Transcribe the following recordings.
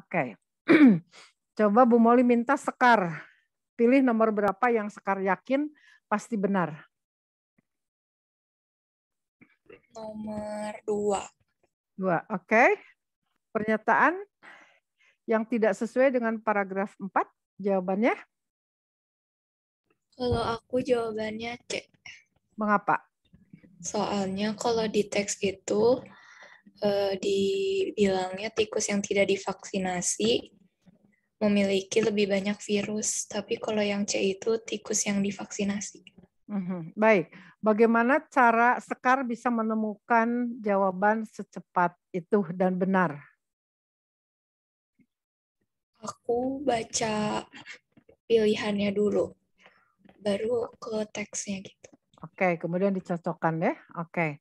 Oke. Coba Bu Moli minta Sekar. Pilih nomor berapa yang Sekar yakin pasti benar. Nomor 2. 2, oke. Pernyataan yang tidak sesuai dengan paragraf 4, jawabannya? Kalau aku jawabannya C. Mengapa? Soalnya kalau di teks itu dibilangnya tikus yang tidak divaksinasi memiliki lebih banyak virus. Tapi kalau yang C itu tikus yang divaksinasi. Baik. Bagaimana cara Sekar bisa menemukan jawaban secepat itu dan benar? Aku baca pilihannya dulu, baru ke teksnya gitu. Oke, kemudian dicocokkan ya. Oke.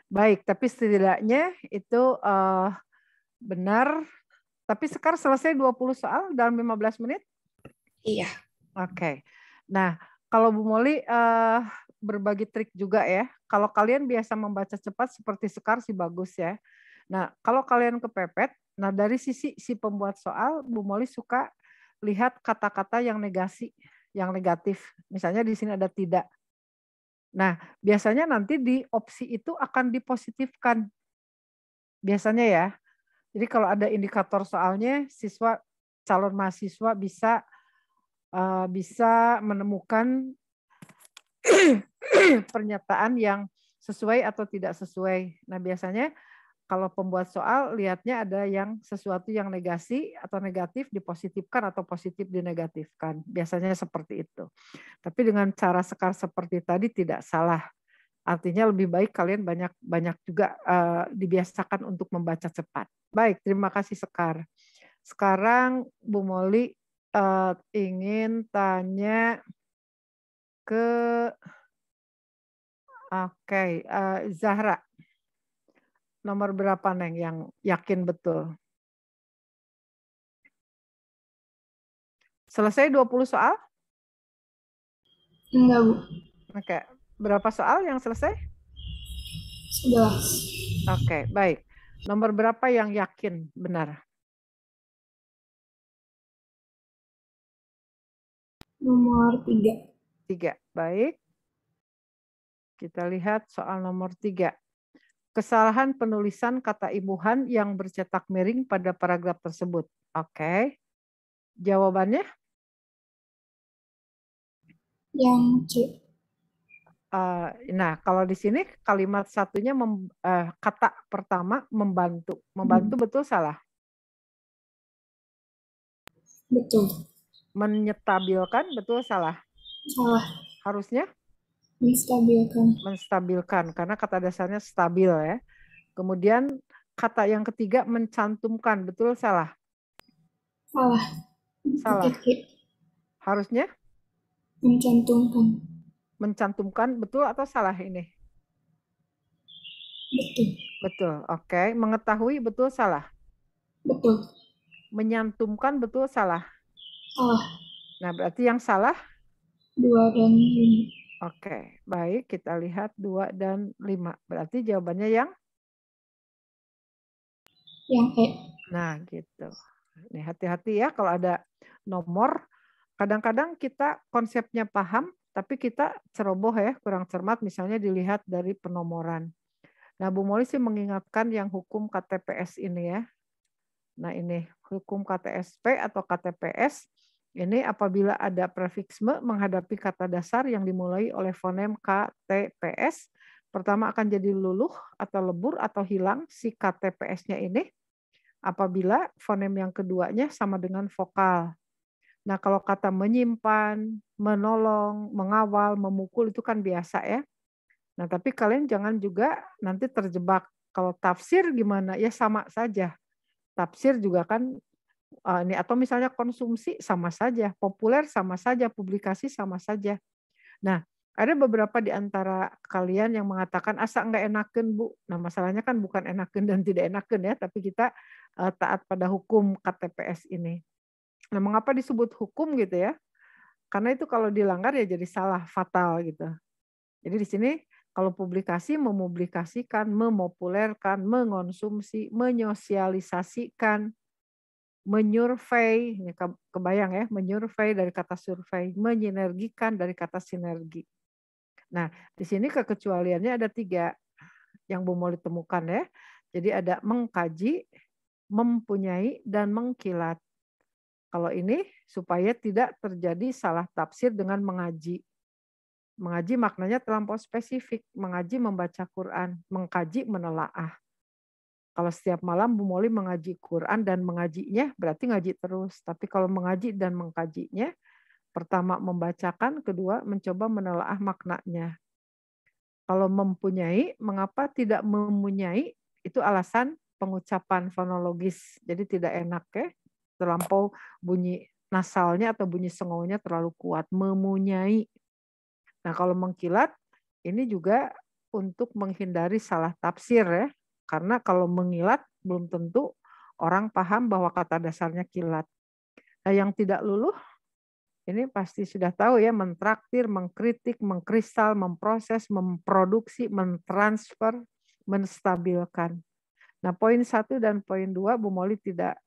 Baik, tapi setidaknya itu benar. Tapi Sekar selesai 20 soal dalam 15 menit? Iya. Oke. Nah, kalau Bu Moli berbagi trik juga ya. Kalau kalian biasa membaca cepat seperti Sekar sih bagus ya. Nah, kalau kalian kepepet, nah dari sisi si pembuat soal, Bu Moli suka lihat kata-kata yang negasi, yang negatif. Misalnya di sini ada tidak. Nah, biasanya nanti di opsi itu akan dipositifkan. Biasanya ya. Jadi kalau ada indikator soalnya, calon mahasiswa bisa menemukan pernyataan yang sesuai atau tidak sesuai. Nah, biasanya kalau pembuat soal lihatnya ada yang sesuatu yang negasi atau negatif dipositifkan atau positif dinegatifkan. Biasanya seperti itu. Tapi dengan cara Sekar seperti tadi tidak salah. Artinya lebih baik kalian banyak juga dibiasakan untuk membaca cepat. Baik, terima kasih Sekar. Sekarang Bu Moli ingin tanya ke Zahra. Nomor berapa Neng yang yakin betul? Selesai 20 soal? Enggak, Bu. Oke. Berapa soal yang selesai? 11. Oke, baik. Nomor berapa yang yakin benar? Nomor 3. 3. Baik. Kita lihat soal nomor 3. Kesalahan penulisan kata imbuhan yang bercetak miring pada paragraf tersebut. Oke. Jawabannya? Yang C. Nah, kalau di sini kalimat satunya kata pertama membantu. Membantu betul salah? Betul. Menyetabilkan betul salah? Salah. Harusnya? Menstabilkan. Menstabilkan, karena kata dasarnya stabil ya. Kemudian kata yang ketiga mencantumkan, betul salah? Salah. Salah. Pakai G. Harusnya? Mencantumkan. Mencantumkan, betul atau salah ini? Betul. Betul, oke. Mengetahui, betul salah? Betul. Menyantumkan, betul salah? Salah. Nah, berarti yang salah? 2 dan 5. Oke, baik. Kita lihat 2 dan 5. Berarti jawabannya yang? Yang E. Nah, gitu. Ini hati-hati ya kalau ada nomor. Kadang-kadang kita konsepnya paham, tapi kita ceroboh ya, kurang cermat. Misalnya dilihat dari penomoran. Nah, Bu Moli sih mengingatkan yang hukum KTPS ini ya. Nah, ini hukum KTSP atau KTPS. Ini apabila ada prefiksme menghadapi kata dasar yang dimulai oleh fonem KTPS, pertama akan jadi luluh atau lebur atau hilang si KTPS-nya ini apabila fonem yang keduanya sama dengan vokal. Nah, kalau kata menyimpan, menolong, mengawal, memukul itu kan biasa ya. Nah, tapi kalian jangan juga nanti terjebak. Kalau tafsir gimana? Ya sama saja. Tafsir juga kan ini atau misalnya konsumsi sama saja, populer sama saja, publikasi sama saja. Nah, ada beberapa di antara kalian yang mengatakan asa enggak enaken Bu. Nah, masalahnya kan bukan enaken dan tidak enaken ya, tapi kita taat pada hukum KTPS ini. Nah, mengapa disebut hukum gitu ya? Karena itu kalau dilanggar ya jadi salah fatal gitu. Jadi di sini kalau publikasi mempublikasikan, memopulerkan, mengonsumsi, menyosialisasikan. menyurvei, ini kebayang ya, menyurvei dari kata survei, menyinergikan dari kata sinergi. Nah, di sini kekecualiannya ada 3 yang Bu Moli temukan ya. Jadi ada mengkaji, mempunyai, dan mengkilat. Kalau ini supaya tidak terjadi salah tafsir dengan mengaji. Mengaji maknanya terlampau spesifik, mengaji membaca Quran, mengkaji menelaah. Kalau setiap malam Bu Moli mengaji Quran dan mengajinya berarti ngaji terus. Tapi kalau mengaji dan mengkajinya, pertama membacakan, kedua mencoba menelaah maknanya. Kalau mempunyai, mengapa tidak mempunyai? Itu alasan pengucapan fonologis. Jadi tidak enak ya. Terlampau bunyi nasalnya atau bunyi sengonya terlalu kuat. Mempunyai. Nah kalau mengkilat, ini juga untuk menghindari salah tafsir ya. Karena kalau mengilat belum tentu orang paham bahwa kata dasarnya kilat. Nah yang tidak luluh, ini pasti sudah tahu ya, mentraktir, mengkritik, mengkristal, memproses, memproduksi, mentransfer, menstabilkan. Nah poin 1 dan poin 2 Bu Moli tidak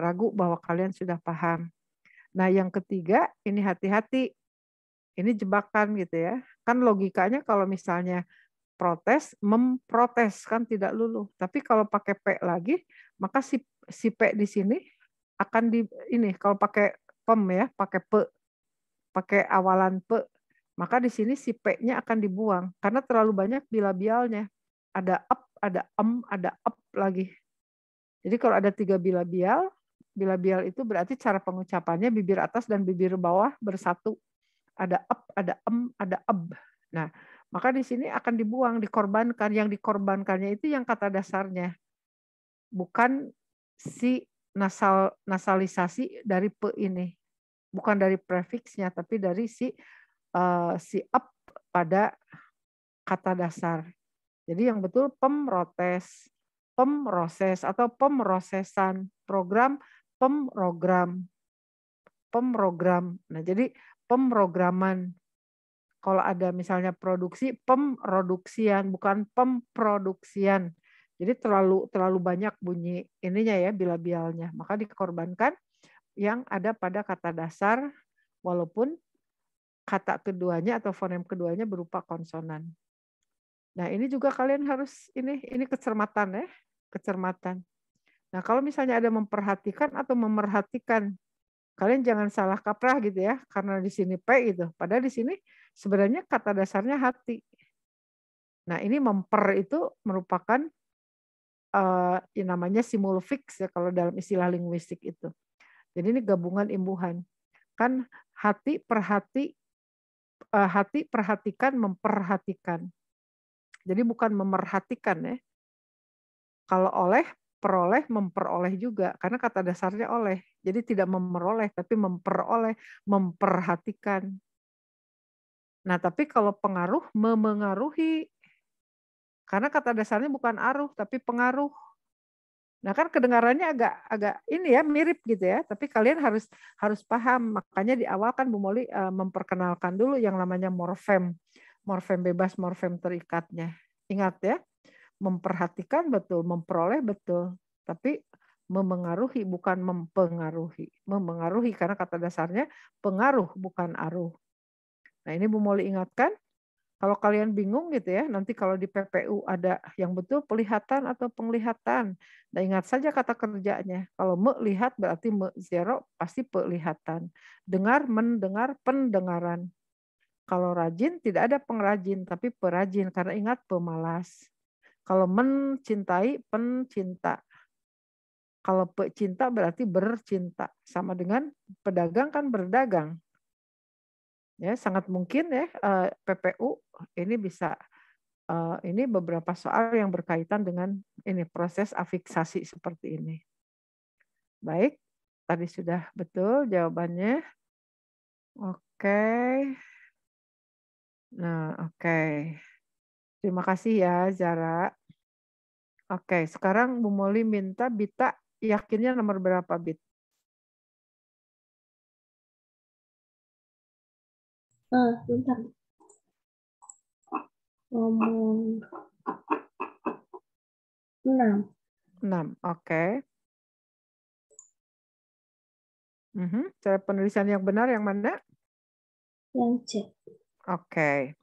ragu bahwa kalian sudah paham. Nah yang ketiga, ini hati-hati. Ini jebakan gitu ya. Kan logikanya kalau misalnya protes, memprotes kan tidak luluh. Tapi kalau pakai P lagi, maka si P di sini akan ini kalau pakai pem ya, pakai P, pakai awalan P, maka di sini si P-nya akan dibuang karena terlalu banyak bilabialnya. Ada up, ada ada up lagi. Jadi kalau ada 3 bilabial itu berarti cara pengucapannya bibir atas dan bibir bawah bersatu. Ada up, ada ada ab. Nah, maka di sini akan dibuang, dikorbankan. Yang dikorbankannya itu yang kata dasarnya. Bukan si nasalisasi dari P ini. Bukan dari prefiksnya, tapi dari si up pada kata dasar. Jadi yang betul pemrotes, pemroses atau pemrosesan, program, pemrogram. Nah, jadi pemrograman. Kalau ada misalnya produksi, pemproduksian, bukan pemproduksian. Jadi terlalu banyak bunyi ininya ya, bilabialnya. Maka dikorbankan yang ada pada kata dasar, walaupun kata keduanya atau fonem keduanya berupa konsonan. Nah ini juga kalian harus, ini kecermatan ya, kecermatan. Nah kalau misalnya ada memperhatikan atau memerhatikan, kalian jangan salah kaprah gitu ya, karena di sini P gitu. Padahal di sini sebenarnya kata dasarnya hati. Nah ini memper itu merupakan namanya simulfix ya kalau dalam istilah linguistik itu. Jadi ini gabungan imbuhan. Kan hati perhatikan, memperhatikan. Jadi bukan memerhatikan ya. Kalau oleh, peroleh, memperoleh juga. Karena kata dasarnya oleh. Jadi tidak memeroleh, tapi memperoleh, memperhatikan. Nah, tapi kalau pengaruh, memengaruhi. Karena kata dasarnya bukan aruh, tapi pengaruh. Nah, kan kedengarannya agak ini ya, mirip gitu ya. Tapi kalian harus paham. Makanya di awal kan Bu Moli memperkenalkan dulu yang namanya morfem. Morfem bebas, morfem terikatnya. Ingat ya, memperhatikan betul, memperoleh betul. Tapi memengaruhi bukan mempengaruhi. Memengaruhi karena kata dasarnya pengaruh bukan aruh. Nah, ini Bu Moli ingatkan. Kalau kalian bingung gitu ya, nanti kalau di PPU ada yang betul pelihatan atau penglihatan. Nah, ingat saja kata kerjanya. Kalau melihat berarti zero pasti pelihatan. Dengar, mendengar, pendengaran. Kalau rajin tidak ada pengrajin, tapi perajin. Karena ingat pemalas. Kalau mencintai, pencinta. Kalau pecinta berarti bercinta. Sama dengan pedagang kan berdagang. Ya, sangat mungkin ya PPU ini bisa ini beberapa soal yang berkaitan dengan ini proses afiksasi seperti ini. Baik, tadi sudah betul jawabannya. Oke. Nah, oke. Terima kasih ya Zara. Oke, sekarang Bu Moli minta Bita yakinnya nomor berapa Bit? Bentar. Nomor 6. 6, oke. Cara penulisan yang benar yang mana? Yang C. Oke.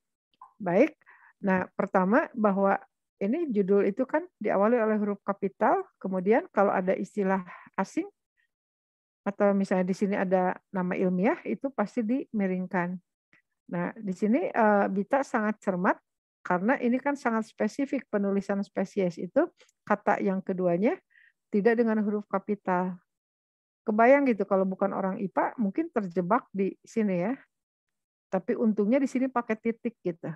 Baik. Nah, pertama bahwa ini judul itu kan diawali oleh huruf kapital, kemudian kalau ada istilah asing atau misalnya di sini ada nama ilmiah itu pasti dimiringkan. Nah, di sini Bita sangat cermat karena ini kan sangat spesifik penulisan spesies itu kata yang keduanya tidak dengan huruf kapital. Kebayang gitu kalau bukan orang IPA mungkin terjebak di sini ya. Tapi untungnya di sini pakai titik gitu.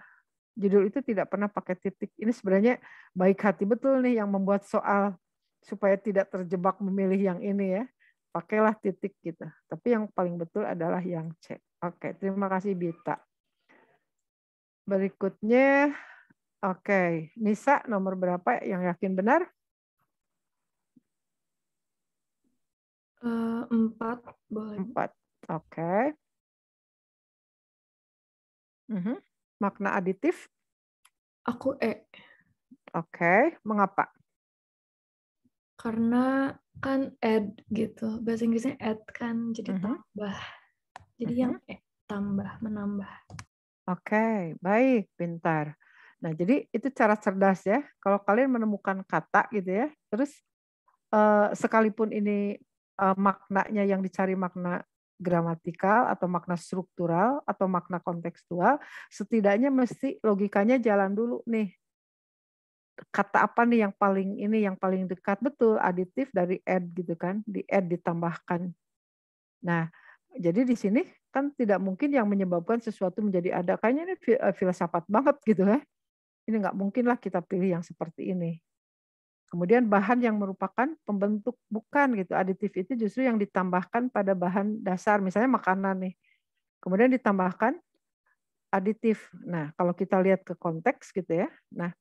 Judul itu tidak pernah pakai titik. Ini sebenarnya baik hati betul nih yang membuat soal supaya tidak terjebak memilih yang ini ya. Pakailah titik gitu. Tapi yang paling betul adalah yang C. Oke, terima kasih Bita. Berikutnya, oke, Nisa nomor berapa yang yakin benar? 4 boleh. 4. Oke. Makna aditif? Aku E. Oke, mengapa? Karena kan add gitu. Bahasa Inggrisnya add kan, jadi tambah. Jadi yang E, tambah, menambah. Oke, baik, pintar. Nah, jadi itu cara cerdas ya. Kalau kalian menemukan kata gitu ya, terus sekalipun ini maknanya yang dicari makna gramatikal atau makna struktural atau makna kontekstual, setidaknya mesti logikanya jalan dulu nih. Kata apa nih yang paling dekat, betul aditif dari add gitu kan, di add ditambahkan. Nah, jadi di sini kan tidak mungkin yang menyebabkan sesuatu menjadi ada. Kayaknya ini filsafat banget gitu ya. Ini nggak mungkin lah kita pilih yang seperti ini. Kemudian bahan yang merupakan pembentuk bukan gitu. Aditif itu justru yang ditambahkan pada bahan dasar, misalnya makanan nih. Kemudian ditambahkan aditif. Nah, kalau kita lihat ke konteks gitu ya. Nah,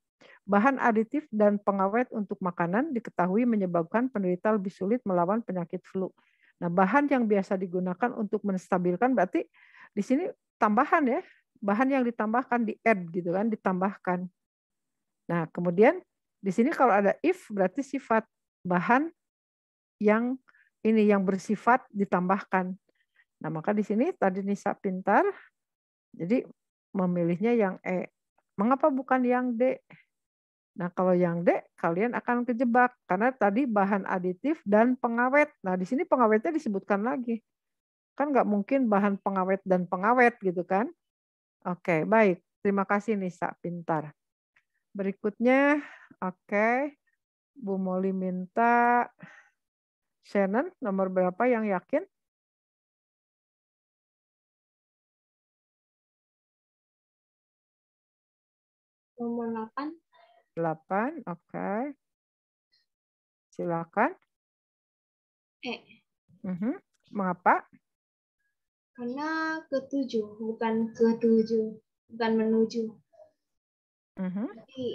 bahan aditif dan pengawet untuk makanan diketahui menyebabkan penderita lebih sulit melawan penyakit flu. Nah, bahan yang biasa digunakan untuk menstabilkan berarti di sini tambahan ya, bahan yang ditambahkan di add gitu kan, ditambahkan. Nah, kemudian di sini kalau ada if berarti sifat bahan yang ini yang bersifat ditambahkan. Nah, maka di sini tadi Nisa pintar, jadi memilihnya yang E. Mengapa bukan yang D? Nah, kalau yang D, kalian akan kejebak karena tadi bahan aditif dan pengawet. Nah, di sini pengawetnya disebutkan lagi. Kan nggak mungkin bahan pengawet dan pengawet gitu kan. Oke, baik. Terima kasih Nisa, pintar. Berikutnya, oke. Bu Molly minta Shannon, nomor berapa yang yakin? Nomor 8. 8, oke. Silakan. E. Mengapa? Karena ketujuh, bukan ketujuh, bukan menuju. Jadi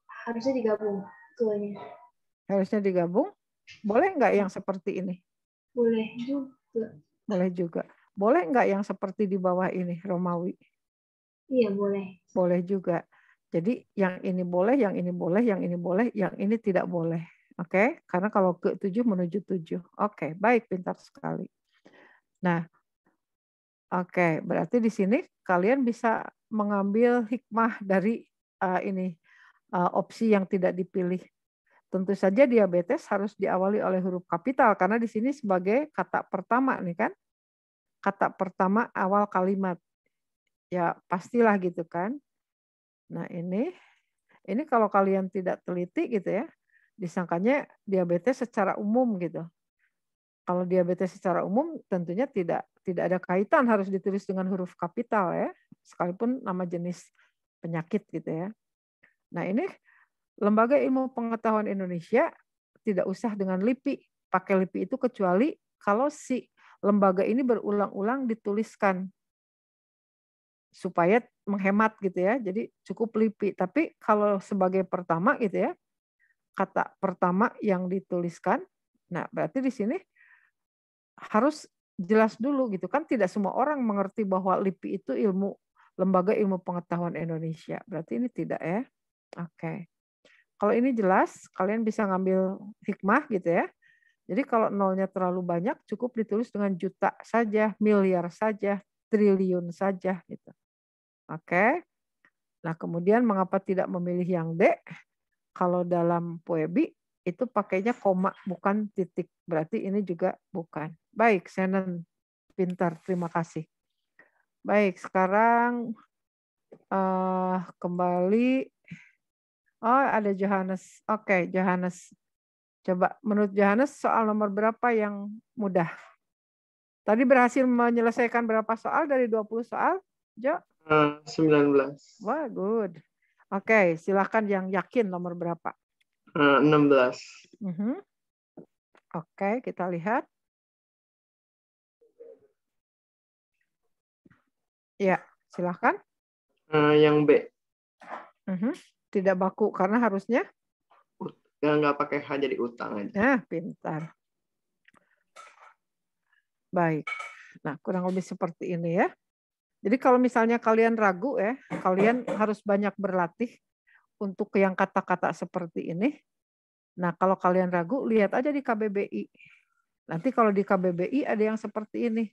harusnya digabung ke-nya. Harusnya digabung. Boleh nggak yang seperti ini? Boleh juga. Boleh juga. Boleh nggak yang seperti di bawah ini, Romawi? Iya, boleh. Boleh juga. Jadi yang ini boleh, yang ini boleh, yang ini boleh, yang ini tidak boleh. Oke? Karena kalau ke-7 menuju 7. Oke, baik, pintar sekali. Nah, oke, berarti di sini kalian bisa mengambil hikmah dari opsi yang tidak dipilih. Tentu saja diabetes harus diawali oleh huruf kapital karena di sini sebagai kata pertama nih kan. Kata pertama awal kalimat. Ya, pastilah gitu kan. Nah, ini kalau kalian tidak teliti gitu ya, disangkanya diabetes secara umum gitu. Kalau diabetes secara umum tentunya tidak ada kaitan harus ditulis dengan huruf kapital ya, sekalipun nama jenis penyakit gitu ya. Nah, ini Lembaga Ilmu Pengetahuan Indonesia tidak usah dengan LIPI, pakai LIPI itu kecuali kalau si lembaga ini berulang-ulang dituliskan supaya menghemat gitu ya. Jadi cukup LIPI. Tapi kalau sebagai pertama gitu ya, kata pertama yang dituliskan, nah berarti di sini harus jelas dulu gitu kan. Tidak semua orang mengerti bahwa LIPI itu Lembaga Ilmu Pengetahuan Indonesia. Berarti ini tidak ya. Oke. Kalau ini jelas, kalian bisa ngambil hikmah gitu ya. Jadi kalau nolnya terlalu banyak, cukup ditulis dengan juta saja, miliar saja, triliun saja. Gitu. Oke. Nah kemudian mengapa tidak memilih yang D? Kalau dalam Poebi itu pakainya koma, bukan titik. Berarti ini juga bukan. Baik, Shannon. Pintar, terima kasih. Baik, sekarang kembali. Oh, ada Johannes. Oke, Johannes. Coba menurut Johannes soal nomor berapa yang mudah? Tadi berhasil menyelesaikan berapa soal dari 20 soal, Jo? 19. Wah, good. Oke, silakan yang yakin nomor berapa? 16. Oke, kita lihat. Ya, silakan. Yang B. Tidak baku karena harusnya Nggak pakai H, jadi utang aja. Nah, pintar. Baik. Nah, kurang lebih seperti ini ya. Jadi kalau misalnya kalian ragu ya, kalian harus banyak berlatih untuk yang kata-kata seperti ini. Nah, kalau kalian ragu, lihat aja di KBBI. Nanti kalau di KBBI ada yang seperti ini.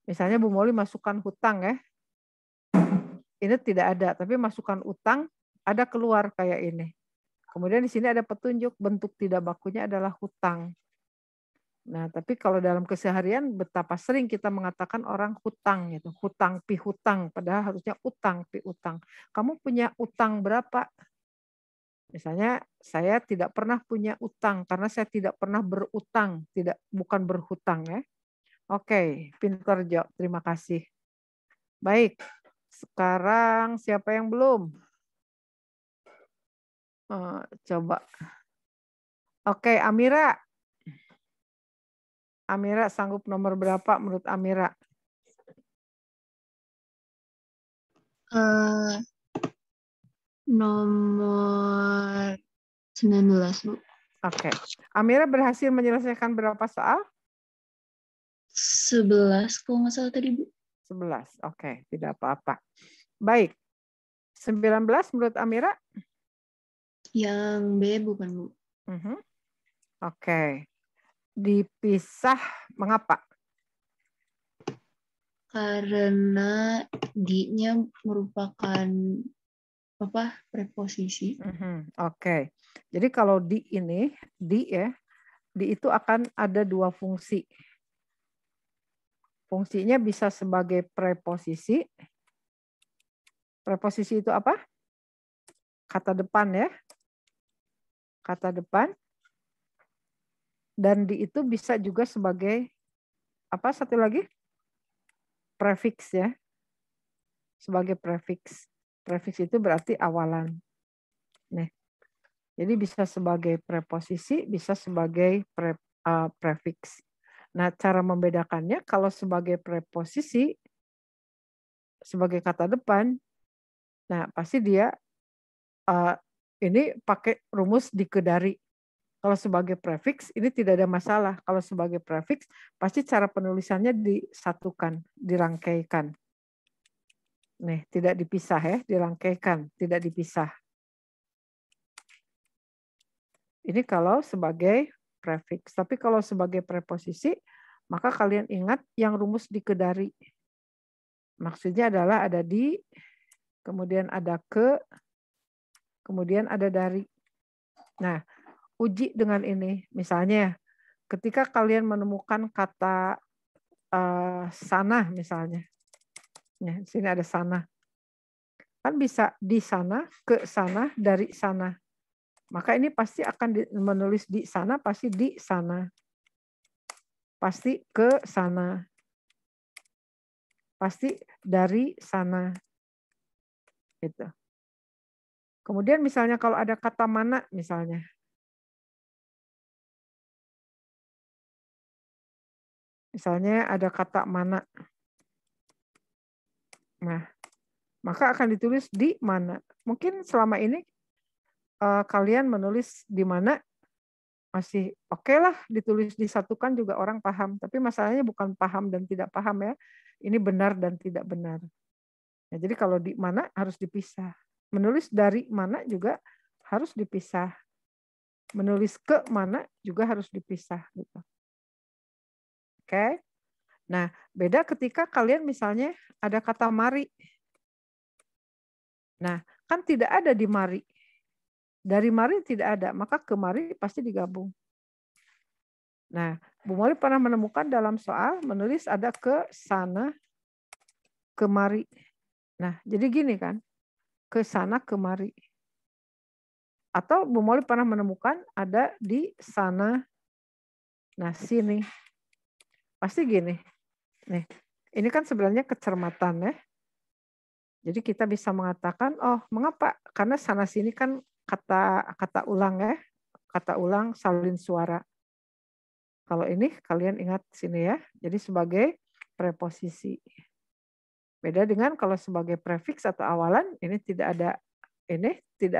Misalnya Bu Moli masukkan hutang ya. Ini tidak ada, tapi masukkan utang ada keluar kayak ini. Kemudian di sini ada petunjuk bentuk tidak bakunya adalah hutang. Nah, tapi kalau dalam keseharian betapa sering kita mengatakan orang hutang gitu, hutang pihutang, padahal harusnya utang piutang. Kamu punya utang berapa? Misalnya saya tidak pernah punya utang karena saya tidak pernah berutang, bukan berhutang ya. Oke, pintar Jo, terima kasih. Baik, sekarang siapa yang belum? Coba. Oke, Amira. Amira sanggup nomor berapa menurut Amira? Nomor 19, Bu. Oke. Amira berhasil menyelesaikan berapa soal? 11, kalau nggak salah tadi, Bu. 11. Oke, tidak apa-apa. Baik. 19 menurut Amira? Yang B bukan, Bu. Oke. Dipisah mengapa? Karena D-nya merupakan preposisi. Oke. Jadi kalau di ini, di itu akan ada dua fungsi. Fungsinya bisa sebagai preposisi. Preposisi itu apa? Kata depan ya. Kata depan. Dan di itu bisa juga sebagai apa satu lagi? Prefix ya. Sebagai prefix. Prefix itu berarti awalan. Nih. Jadi bisa sebagai preposisi, bisa sebagai prefix. Nah, cara membedakannya kalau sebagai preposisi, sebagai kata depan, nah pasti dia ini pakai rumus dikedari. Kalau sebagai prefix ini tidak ada masalah. Kalau sebagai prefix pasti cara penulisannya disatukan, dirangkaikan. Nih, tidak dipisah ya, dirangkaikan, tidak dipisah. Ini kalau sebagai prefix. Tapi kalau sebagai preposisi, maka kalian ingat yang rumus dikedari. Maksudnya adalah ada di, kemudian ada ke, kemudian ada dari. Nah, uji dengan ini. Misalnya, ketika kalian menemukan kata sana misalnya. Ya, di sini ada sana. Kan bisa di sana, ke sana, dari sana. Maka ini pasti akan menulis di sana, pasti di sana. Pasti ke sana. Pasti dari sana. Gitu. Kemudian misalnya kalau ada kata mana misalnya. Misalnya ada kata mana. Nah, maka akan ditulis di mana. Mungkin selama ini kalian menulis di mana masih oke lah, ditulis disatukan juga orang paham. Tapi masalahnya bukan paham dan tidak paham ya. Ini benar dan tidak benar. Nah, jadi kalau di mana harus dipisah. Menulis dari mana juga harus dipisah. Menulis ke mana juga harus dipisah gitu. Oke. Nah, beda ketika kalian misalnya ada kata mari. Nah, kan tidak ada di mari. Dari mari tidak ada, maka ke mari pasti digabung. Nah, Bu Molly pernah menemukan dalam soal menulis ada ke sana, kemari. Nah, jadi gini kan, ke sana, kemari. Atau Bu Molly pernah menemukan ada di sana, nah sini. Pasti gini. Nih, ini kan sebenarnya kecermatan ya. Jadi kita bisa mengatakan, oh mengapa? Karena sana sini kan kata ulang ya, kata ulang salin suara. Kalau ini kalian ingat sini ya. Jadi sebagai preposisi. Beda dengan kalau sebagai prefiks atau awalan, ini tidak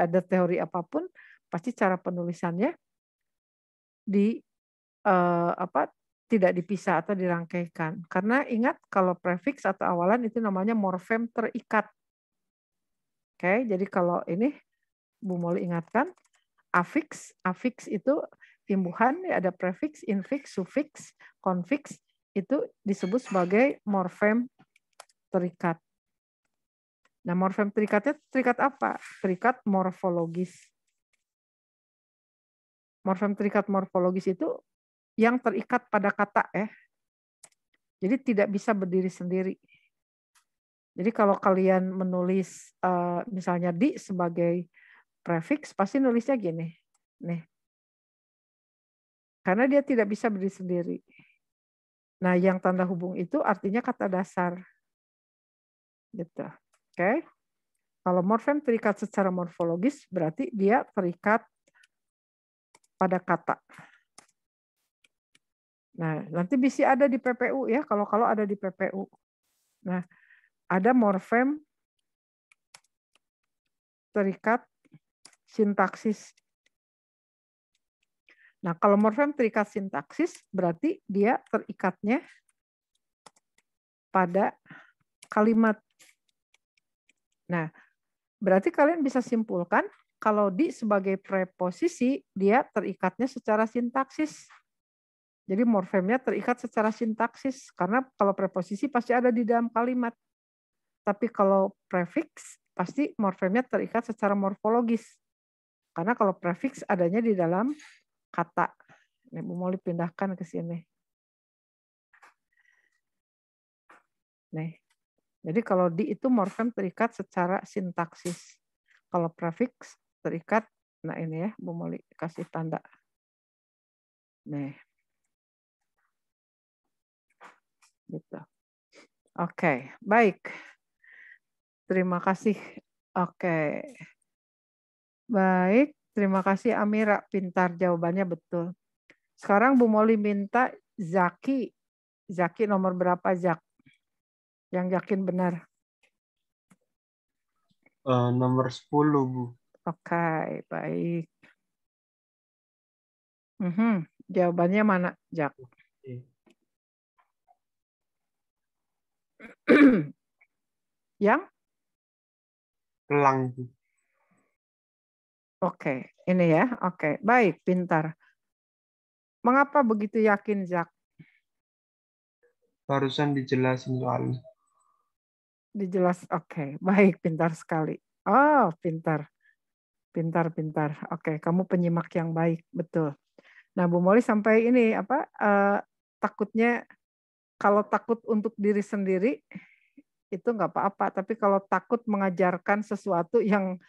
ada teori apapun, pasti cara penulisannya tidak dipisah atau dirangkaikan. Karena ingat kalau prefiks atau awalan itu namanya morfem terikat. Oke, jadi kalau ini Bu Molly ingatkan, afiks itu imbuhan, ada prefiks, infiks, sufiks, konfiks, itu disebut sebagai morfem terikat. Nah, morfem terikatnya terikat apa? Terikat morfologis. Morfem terikat morfologis itu yang terikat pada kata ya. Jadi tidak bisa berdiri sendiri. Jadi kalau kalian menulis misalnya di sebagai prefiks, pasti nulisnya gini. Nih. Karena dia tidak bisa berdiri sendiri. Nah, yang tanda hubung itu artinya kata dasar. Gitu. Oke. Kalau morfem terikat secara morfologis, berarti dia terikat pada kata. Nah, nanti bisa ada di PPU ya, kalau ada di PPU. Nah, ada morfem terikat sintaksis. Nah, kalau morfem terikat sintaksis, berarti dia terikatnya pada kalimat. Nah, berarti kalian bisa simpulkan kalau di sebagai preposisi, dia terikatnya secara sintaksis. Jadi morfemnya terikat secara sintaksis, karena kalau preposisi pasti ada di dalam kalimat. Tapi kalau prefiks, pasti morfemnya terikat secara morfologis. Karena kalau prefiks adanya di dalam kata. Ini Bu Molly pindahkan ke sini. Nih. Jadi kalau di itu morfem terikat secara sintaksis. Kalau prefiks terikat, nah ini ya, Bu Molly kasih tanda. Nih. Gitu. Oke, baik. Terima kasih. Oke. Baik, terima kasih Amira, pintar jawabannya betul. Sekarang Bu Molly minta Zaki. Zaki nomor berapa, Zak? Yang yakin benar. Nomor 10, Bu. Oke, baik. Jawabannya mana, Jak? Yang? Elang, Bu. Oke, ini ya. Oke, baik, pintar. Mengapa begitu yakin, Jak? Barusan dijelasin soalnya. Dijelas, oke, baik, pintar sekali. Oh, pintar. Pintar. Oke, kamu penyimak yang baik, betul. Nah, Bu Molly sampai ini takutnya kalau takut untuk diri sendiri itu nggak apa-apa, tapi kalau takut mengajarkan sesuatu yang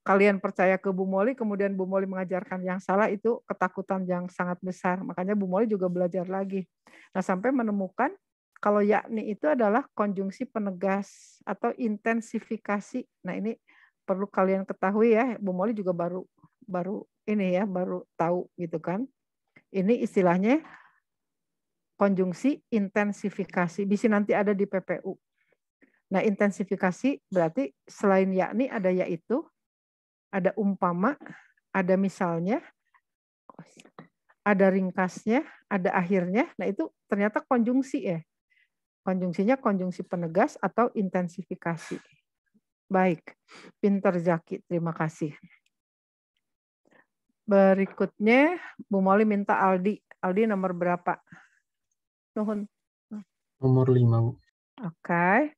kalian percaya ke Bu Molly, kemudian Bu Molly mengajarkan yang salah, itu ketakutan yang sangat besar. Makanya Bu Molly juga belajar lagi. Nah, sampai menemukan kalau yakni itu adalah konjungsi penegas atau intensifikasi. Nah, ini perlu kalian ketahui ya. Bu Molly juga baru tahu gitu kan. Ini istilahnya konjungsi intensifikasi. Bisa nanti ada di PPU. Nah, intensifikasi berarti selain yakni ada yaitu, ada umpama, ada misalnya, ada ringkasnya, ada akhirnya. Nah, itu ternyata konjungsi ya. Konjungsinya konjungsi penegas atau intensifikasi. Baik, pinter Zaki, terima kasih. Berikutnya Bu Molly minta Aldi. Aldi nomor berapa? Nuhun. Nomor 5, Bu. Oke.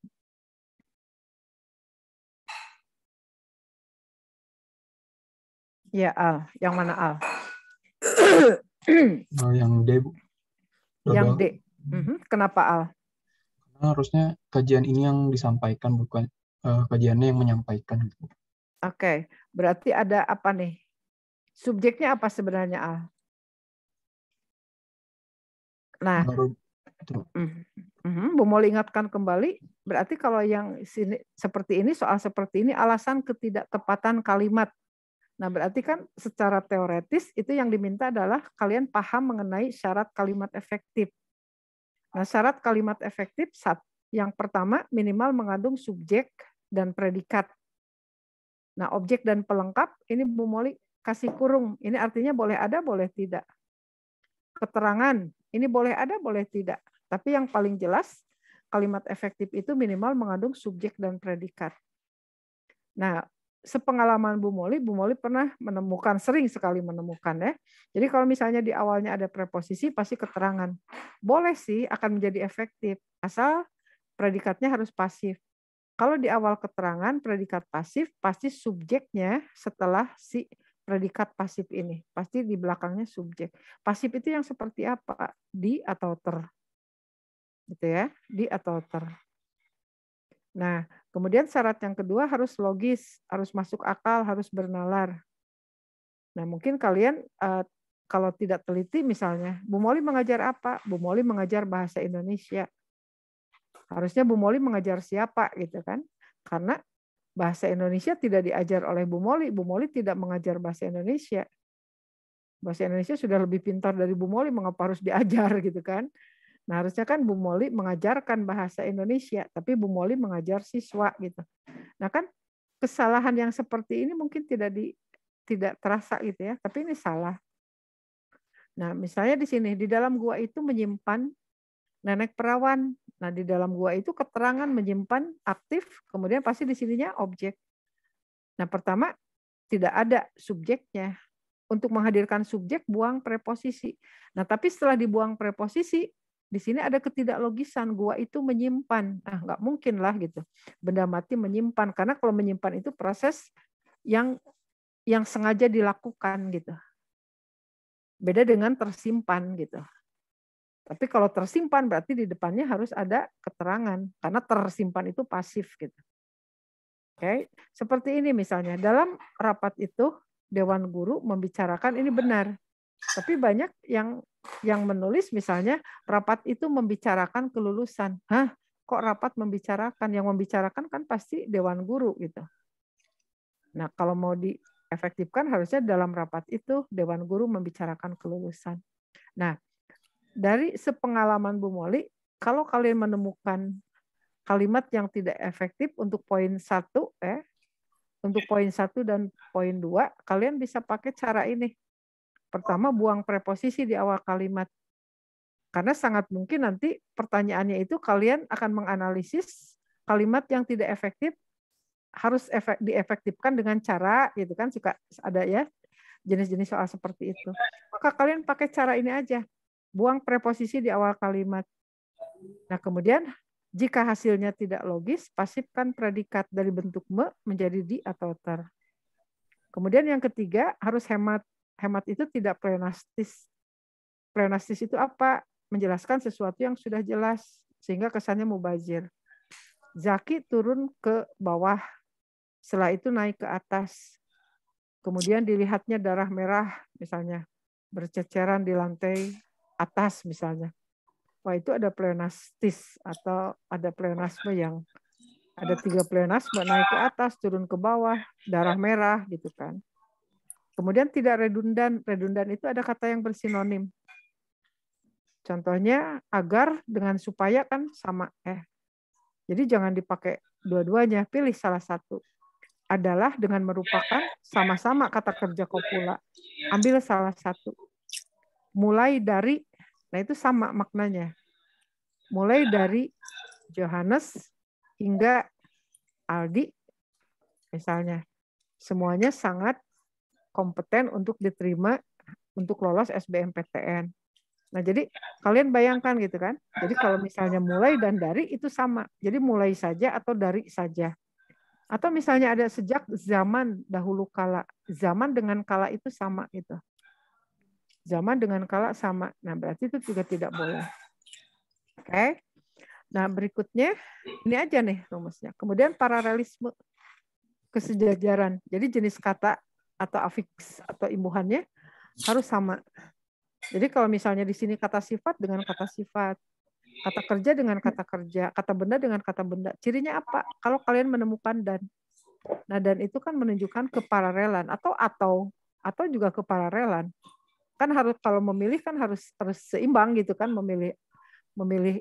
Ya, Al. Yang mana Al? Yang D, Bu. Yang Double. D. Kenapa Al? Karena harusnya kajian ini yang disampaikan, bukan kajiannya yang menyampaikan. Gitu. Oke. Berarti ada apa nih? Subjeknya apa sebenarnya Al? Nah, Baru itu. Bu Molly ingatkan kembali, berarti kalau yang sini seperti ini, soal seperti ini, alasan ketidaktepatan kalimat. Nah, berarti kan secara teoretis itu yang diminta adalah kalian paham mengenai syarat kalimat efektif. Nah, syarat kalimat efektif yang pertama minimal mengandung subjek dan predikat. Nah, objek dan pelengkap ini Bu Molly kasih kurung. Ini artinya boleh ada, boleh tidak. Keterangan ini boleh ada, boleh tidak. Tapi yang paling jelas kalimat efektif itu minimal mengandung subjek dan predikat. Nah, sepengalaman Bu Molly pernah menemukan, sering sekali menemukan ya. Jadi kalau misalnya di awalnya ada preposisi, pasti keterangan. Boleh sih akan menjadi efektif, asal predikatnya harus pasif. Kalau di awal keterangan predikat pasif, pasti subjeknya setelah si predikat pasif ini. Pasti di belakangnya subjek. Pasif itu yang seperti apa? Di atau ter. Gitu ya, di atau ter. Nah, kemudian syarat yang kedua harus logis, harus masuk akal, harus bernalar. Nah, mungkin kalian kalau tidak teliti misalnya, Bu Molly mengajar apa? Bu Molly mengajar bahasa Indonesia. Harusnya Bu Molly mengajar siapa gitu kan? Karena bahasa Indonesia tidak diajar oleh Bu Molly tidak mengajar bahasa Indonesia. Bahasa Indonesia sudah lebih pintar dari Bu Molly, mengapa harus diajar gitu kan? Nah, harusnya kan Bu Molly mengajarkan bahasa Indonesia, tapi Bu Molly mengajar siswa gitu. Nah, kan kesalahan yang seperti ini mungkin tidak terasa gitu ya, tapi ini salah. Nah, misalnya di sini di dalam gua itu menyimpan nenek perawan. Nah, di dalam gua itu keterangan menyimpan aktif, kemudian pasti di sininya objek. Nah, pertama tidak ada subjeknya. Untuk menghadirkan subjek buang preposisi. Nah, tapi setelah dibuang preposisi, di sini ada ketidaklogisan. Gua itu menyimpan. Nah, nggak mungkin lah gitu. Benda mati menyimpan. Karena kalau menyimpan itu proses yang sengaja dilakukan gitu. Beda dengan tersimpan gitu. Tapi kalau tersimpan berarti di depannya harus ada keterangan. Karena tersimpan itu pasif gitu. Oke, seperti ini misalnya. Dalam rapat itu, Dewan Guru membicarakan ini benar. Tapi banyak yang menulis misalnya rapat itu membicarakan kelulusan. Hah, kok rapat membicarakan? Yang membicarakan kan pasti Dewan Guru gitu. Nah, kalau mau diefektifkan harusnya dalam rapat itu Dewan Guru membicarakan kelulusan. Nah, dari sepengalaman Bu Molly, kalau kalian menemukan kalimat yang tidak efektif untuk poin 1 untuk poin 1 dan poin 2, kalian bisa pakai cara ini. Pertama, buang preposisi di awal kalimat. Karena sangat mungkin nanti pertanyaannya itu kalian akan menganalisis kalimat yang tidak efektif harus diefektifkan dengan cara gitu kan, suka ada ya jenis-jenis soal seperti itu. Maka kalian pakai cara ini aja. Buang preposisi di awal kalimat. Nah, kemudian jika hasilnya tidak logis, pasifkan predikat dari bentuk me menjadi di atau ter. Kemudian yang ketiga, harus hemat. Hemat itu tidak pleonastis. Pleonastis itu apa? Menjelaskan sesuatu yang sudah jelas, sehingga kesannya mubazir. Zaki turun ke bawah, setelah itu naik ke atas. Kemudian dilihatnya darah merah, misalnya, berceceran di lantai atas, misalnya. Wah, itu ada pleonastis atau ada pleonasme yang ada 3 pleonasme, naik ke atas, turun ke bawah, darah merah gitu kan. Kemudian tidak redundan. Redundan itu ada kata yang bersinonim. Contohnya agar dengan supaya kan sama. Jadi jangan dipakai dua-duanya, pilih salah satu. Adalah dengan merupakan sama-sama kata kerja kopula. Ambil salah satu. Mulai dari, nah itu sama maknanya. Mulai dari Johannes hingga Aldi, misalnya. Semuanya sangat kompeten untuk diterima untuk lolos SBMPTN. Nah, jadi kalian bayangkan gitu kan. Jadi kalau misalnya mulai dan dari itu sama. Jadi mulai saja atau dari saja. Atau misalnya ada sejak zaman dahulu kala. Zaman dengan kala itu sama gitu. Zaman dengan kala sama. Nah, berarti itu juga tidak boleh. Oke. Nah, berikutnya ini aja nih rumusnya. Kemudian paralelisme kesejajaran. Jadi jenis kata atau afiks atau imbuhannya harus sama. Jadi kalau misalnya di sini kata sifat dengan kata sifat, kata kerja dengan kata kerja, kata benda dengan kata benda. Cirinya apa? Kalau kalian menemukan dan. Nah, dan itu kan menunjukkan keparalelan atau juga keparalelan. Kan harus kalau memilih kan harus seimbang gitu kan, memilih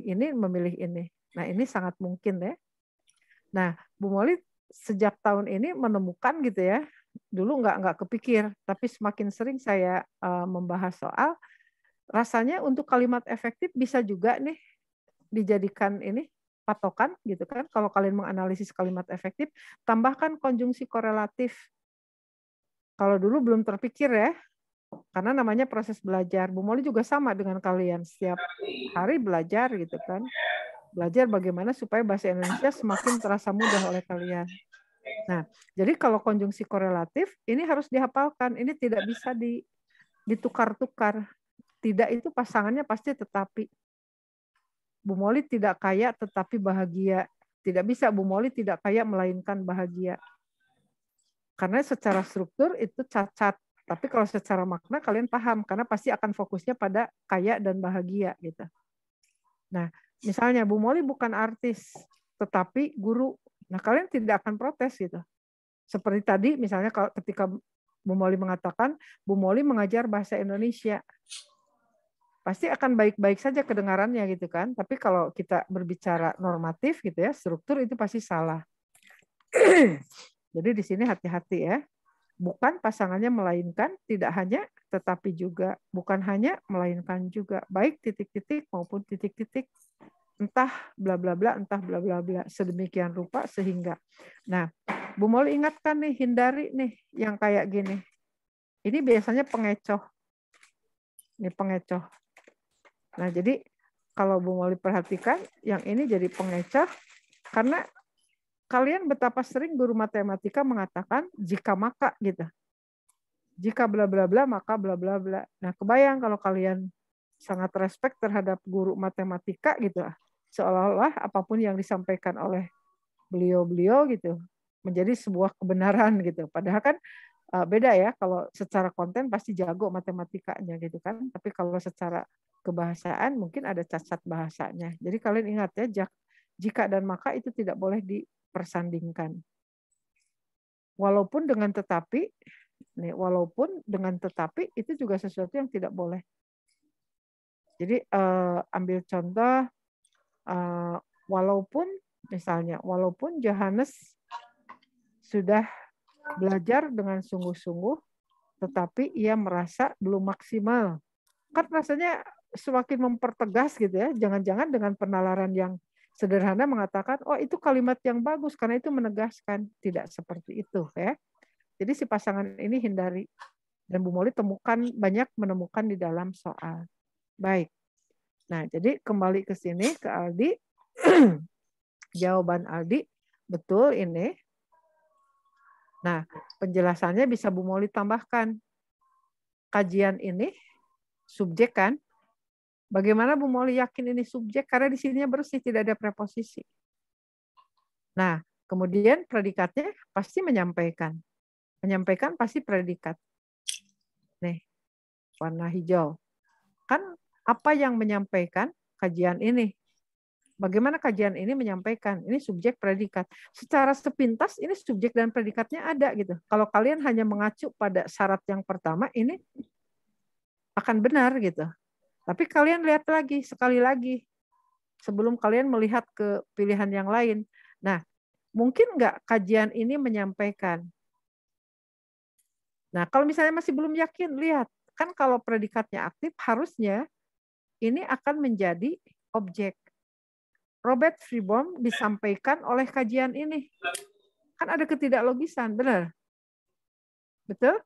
ini, memilih ini. Nah, ini sangat mungkin ya. Nah, Bu Molly sejak tahun ini menemukan gitu ya. Dulu nggak kepikir, tapi semakin sering saya membahas soal rasanya untuk kalimat efektif bisa juga nih dijadikan ini patokan gitu kan. Kalau kalian menganalisis kalimat efektif, tambahkan konjungsi korelatif. Kalau dulu belum terpikir ya, karena namanya proses belajar. Bu Molly juga sama dengan kalian, setiap hari belajar gitu kan. Belajar bagaimana supaya bahasa Indonesia semakin terasa mudah oleh kalian. Nah, jadi kalau konjungsi korelatif ini harus dihafalkan. Ini tidak bisa ditukar-tukar. Tidak itu pasangannya pasti tetapi. Bu Molly tidak kaya tetapi bahagia. Tidak bisa Bu Molly tidak kaya melainkan bahagia. Karena secara struktur itu cacat. Tapi kalau secara makna kalian paham. Karena pasti akan fokusnya pada kaya dan bahagia gitu. Nah, misalnya Bu Molly bukan artis tetapi guru. Nah, kalian tidak akan protes gitu. Seperti tadi misalnya kalau ketika Bu Molly mengatakan Bu Molly mengajar bahasa Indonesia. Pasti akan baik-baik saja kedengarannya gitu kan. Tapi kalau kita berbicara normatif gitu ya, struktur itu pasti salah. Jadi di sini hati-hati ya. Bukan pasangannya melainkan, tidak hanya, tetapi juga. Bukan hanya, melainkan juga. Baik titik-titik maupun titik-titik. Entah bla bla bla, entah bla bla bla. Sedemikian rupa sehingga. Nah, Bu Molly ingatkan nih, hindari nih yang kayak gini. Ini biasanya pengecoh. Ini pengecoh. Nah, jadi kalau Bu Molly perhatikan, yang ini jadi pengecoh karena kalian betapa sering guru matematika mengatakan jika maka gitu. Jika bla bla bla maka bla bla bla. Nah, kebayang kalau kalian sangat respect terhadap guru matematika gitu. Seolah-olah apapun yang disampaikan oleh beliau-beliau gitu menjadi sebuah kebenaran gitu. Padahal kan beda ya, kalau secara konten pasti jago matematikanya gitu kan. Tapi kalau secara kebahasaan mungkin ada cacat bahasanya. Jadi kalian ingat ya, jika dan maka itu tidak boleh dipersandingkan. Walaupun dengan tetapi, itu juga sesuatu yang tidak boleh. Jadi ambil contoh, walaupun Johannes sudah belajar dengan sungguh-sungguh, tetapi ia merasa belum maksimal. Kan rasanya semakin mempertegas gitu ya. Jangan-jangan dengan penalaran yang sederhana mengatakan, oh itu kalimat yang bagus karena itu menegaskan. Tidak seperti itu ya. Jadi si pasangan ini hindari. Dan Bu Molly banyak menemukan di dalam soal. Baik. Nah, jadi kembali ke sini ke Aldi. Jawaban Aldi betul ini. Nah, penjelasannya bisa Bu Molly tambahkan. Kajian ini subjek kan? Bagaimana Bu Molly yakin ini subjek? Karena di sininya bersih, tidak ada preposisi. Nah, kemudian predikatnya pasti menyampaikan. Menyampaikan pasti predikat. Nih, warna hijau. Kan apa yang menyampaikan kajian ini? Bagaimana kajian ini menyampaikan? Ini subjek predikat. Secara sepintas ini subjek dan predikatnya ada gitu. Kalau kalian hanya mengacu pada syarat yang pertama, ini akan benar gitu. Tapi kalian lihat lagi, sekali lagi, sebelum kalian melihat ke pilihan yang lain. Nah, mungkin nggak kajian ini menyampaikan? Nah, kalau misalnya masih belum yakin, lihat. Kan kalau predikatnya aktif, harusnya ini akan menjadi objek. Robert Freebaum disampaikan oleh kajian ini. Kan ada ketidaklogisan, benar? Betul?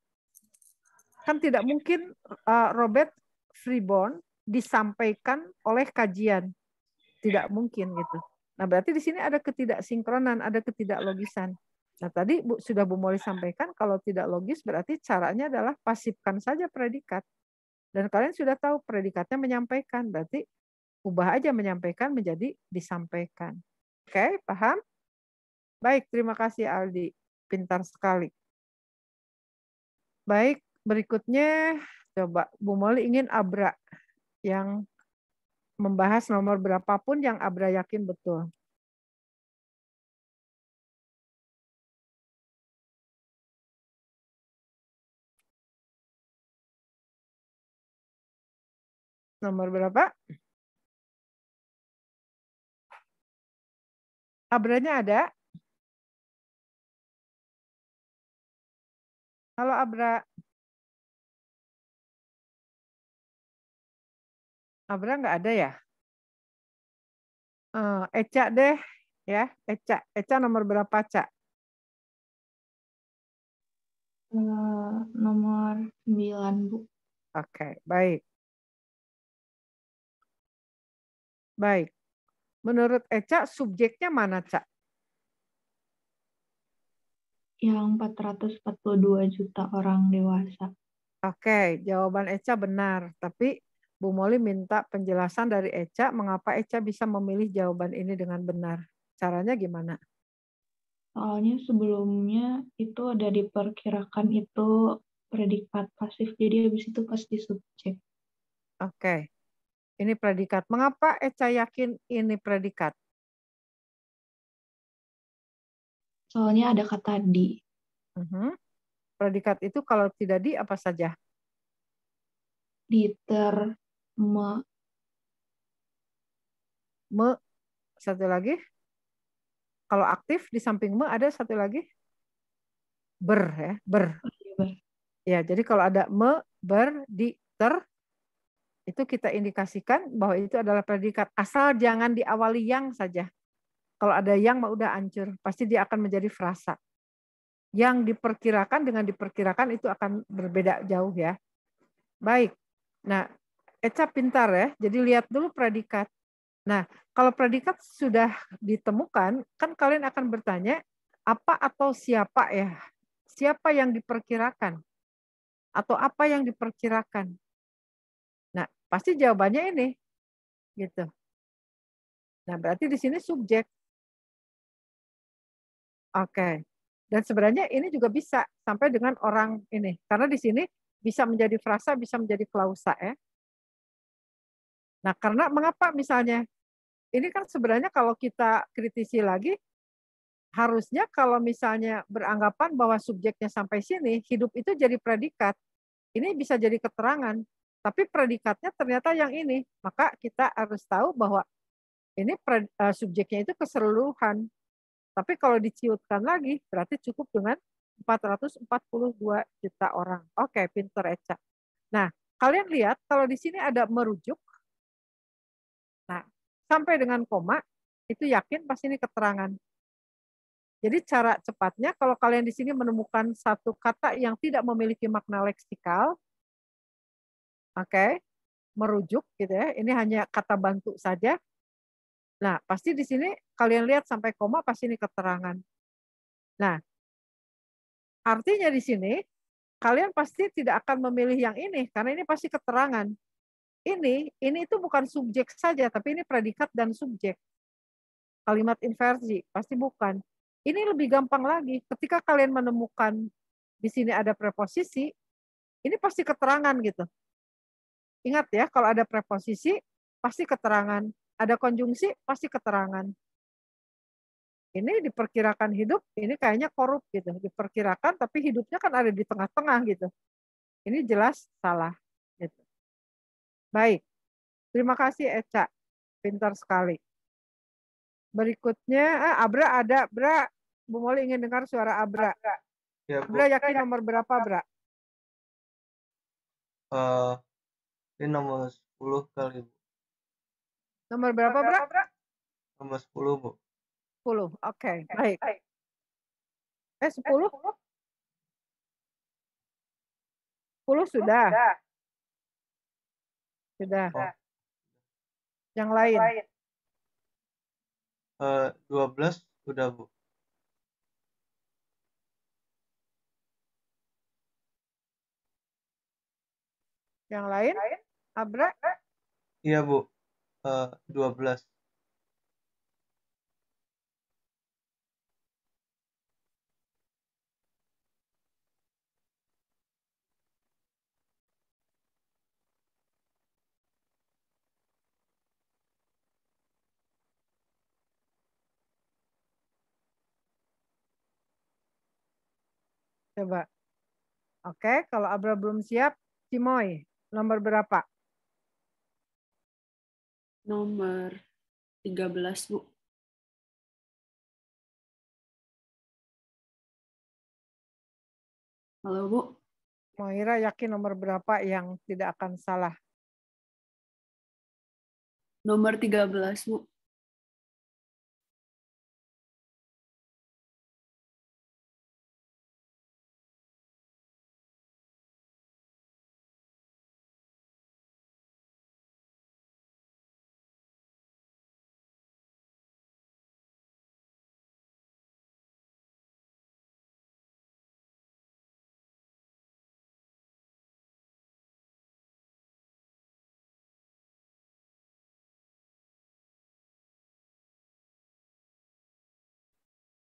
Kan tidak mungkin Robert Freeborn disampaikan oleh kajian. Tidak mungkin gitu. Nah, berarti di sini ada ketidaksinkronan, ada ketidaklogisan. Nah, tadi sudah Bu Molly sampaikan kalau tidak logis berarti caranya adalah pasifkan saja predikat. Dan kalian sudah tahu predikatnya menyampaikan, berarti ubah aja menyampaikan menjadi disampaikan. Oke, paham? Baik, terima kasih Aldi. Pintar sekali. Baik, berikutnya coba Bu Molly ingin Abra yang membahas nomor berapapun yang Abra yakin betul. Nomor berapa? Abranya ada? Halo Abra. Abra nggak ada ya? Eca deh, ya. Eca nomor berapa, Cak? Nomor 9, Bu. Oke, baik. Baik. Menurut Eca, subjeknya mana, Cak? Yang 442 juta orang dewasa. Oke, jawaban Eca benar. Tapi Bu Molly minta penjelasan dari Eca mengapa Eca bisa memilih jawaban ini dengan benar. Caranya gimana? Soalnya sebelumnya itu ada diperkirakan itu predikat pasif, jadi habis itu pasti subjek. Oke, ini predikat. Mengapa Eca yakin ini predikat? Soalnya ada kata di. Predikat itu kalau tidak di apa saja? Diterme. Me, satu lagi. Kalau aktif di samping me ada satu lagi. Ber, ya, ber. Ya, jadi kalau ada me, ber, di, ter, itu kita indikasikan bahwa itu adalah predikat. Asal jangan diawali yang saja. Kalau ada yang mah udah hancur, pasti dia akan menjadi frasa. Yang diperkirakan dengan diperkirakan itu akan berbeda jauh ya. Baik. Nah, Eca pintar ya. Jadi lihat dulu predikat. Nah, kalau predikat sudah ditemukan, kan kalian akan bertanya, apa atau siapa ya? Siapa yang diperkirakan? Atau apa yang diperkirakan? Nah, pasti jawabannya ini. Gitu. Nah, berarti di sini subjek. Oke. Dan sebenarnya ini juga bisa sampai dengan orang ini. Karena di sini bisa menjadi frasa, bisa menjadi klausa ya. Nah, karena mengapa misalnya ini kan sebenarnya kalau kita kritisi lagi, harusnya kalau misalnya beranggapan bahwa subjeknya sampai sini, hidup itu jadi predikat. Ini bisa jadi keterangan. Tapi predikatnya ternyata yang ini. Maka kita harus tahu bahwa ini subjeknya itu keseluruhan. Tapi kalau diciutkan lagi, berarti cukup dengan 442 juta orang. Oke, pinter Eca. Nah, kalian lihat kalau di sini ada merujuk. Nah, sampai dengan koma, itu yakin pasti ini keterangan. Jadi cara cepatnya kalau kalian di sini menemukan satu kata yang tidak memiliki makna leksikal, oke, merujuk gitu ya. Ini hanya kata bantu saja. Nah, pasti di sini kalian lihat sampai koma pasti ini keterangan. Nah, artinya di sini kalian pasti tidak akan memilih yang ini karena ini pasti keterangan. Ini itu bukan subjek saja, tapi ini predikat dan subjek. Kalimat inversi pasti bukan. Ini lebih gampang lagi. Ketika kalian menemukan di sini ada preposisi, ini pasti keterangan gitu. Ingat ya, kalau ada preposisi pasti keterangan. Ada konjungsi pasti keterangan. Ini diperkirakan hidup, ini kayaknya korup gitu. Diperkirakan tapi hidupnya kan ada di tengah-tengah gitu. Ini jelas salah. Gitu. Baik, terima kasih Eca. Pintar sekali. Berikutnya, Abra ada. Bra, Bu Molly ingin dengar suara Abra. Ya, Abra yakin nomor berapa, Bra? Ini nomor 10 kali, Bu. Nomor berapa, Bra? Nomor 10, Bu. 10, oke. Baik. 10? sudah. Sudah. Oh, Yang lain. 12 udah, Bu. Yang lain? Abra? Iya, Bu. 12. Coba. Oke, kalau Abra belum siap, Cimoy, nomor berapa? Nomor 13, Bu. Halo, Bu. Moira yakin nomor berapa yang tidak akan salah? Nomor 13, Bu.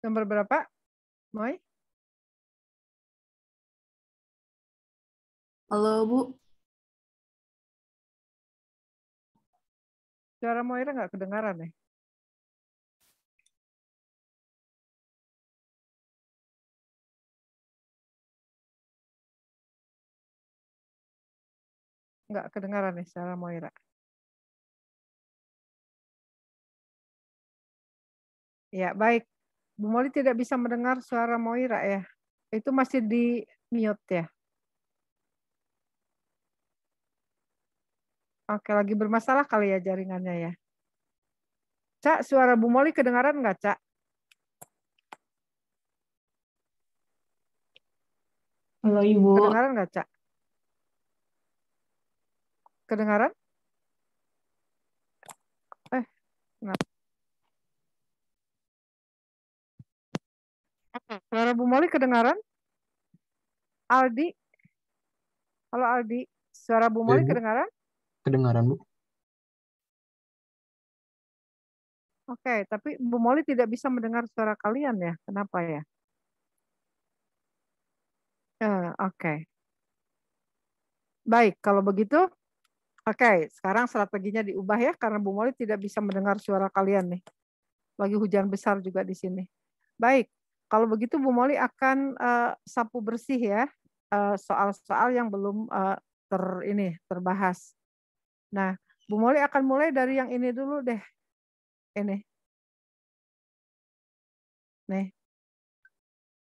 Nomor berapa, Moy? Halo, Bu. Suara Moira nggak kedengaran ya? Nggak kedengaran nih suara Moira. Ya, baik. Bu Moli tidak bisa mendengar suara Moira ya. Itu masih di mute ya. Oke, lagi bermasalah kali ya jaringannya ya. Cak, suara Bu Moli kedengaran nggak, Cak? Halo Ibu. Kedengaran nggak, Cak? Kedengaran? Kenapa? Suara Bu Moli kedengaran? Aldi? Halo Aldi, suara Bu Moli Bu. kedengaran? Kedengaran, Bu. Oke, tapi Bu Moli tidak bisa mendengar suara kalian ya. Kenapa ya? Oke. Baik, kalau begitu, oke, sekarang strateginya diubah ya, karena Bu Moli tidak bisa mendengar suara kalian nih. Lagi hujan besar juga di sini. Baik, kalau begitu Bu Moli akan sapu bersih ya, soal-soal yang belum terbahas. Nah, Bu Moli akan mulai dari yang ini dulu deh. Ini. Nih.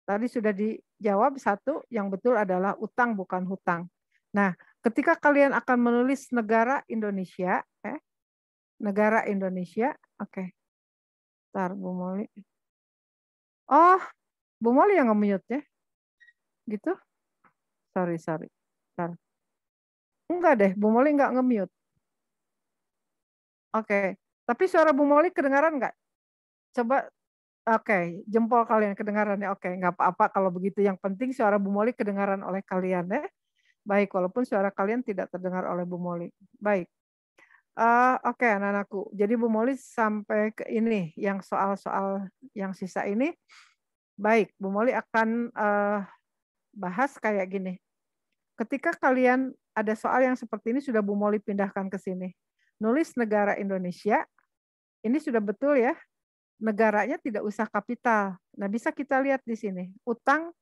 Tadi sudah dijawab satu, yang betul adalah utang bukan hutang. Nah, ketika kalian akan menulis negara Indonesia, oke. Ntar Bu Moli. Oh, Bu Moli yang nge-mute ya? Gitu? Sorry. Ntar. Enggak deh, Bu Moli enggak nge-mute. Oke, tapi suara Bu Moli kedengaran enggak? Coba, oke, jempol kalian kedengaran ya. Oke, enggak apa-apa kalau begitu. Yang penting suara Bu Moli kedengaran oleh kalian ya. Baik, walaupun suara kalian tidak terdengar oleh Bu Moli. Baik. Oke, anak-anakku. Jadi Bu Moli sampai ke ini, yang soal-soal yang sisa ini. Baik, Bu Moli akan bahas kayak gini. Ketika kalian ada soal yang seperti ini, sudah Bu Moli pindahkan ke sini. Nulis negara Indonesia, ini sudah betul ya, negaranya tidak usah kapital. Nah, bisa kita lihat di sini, utang.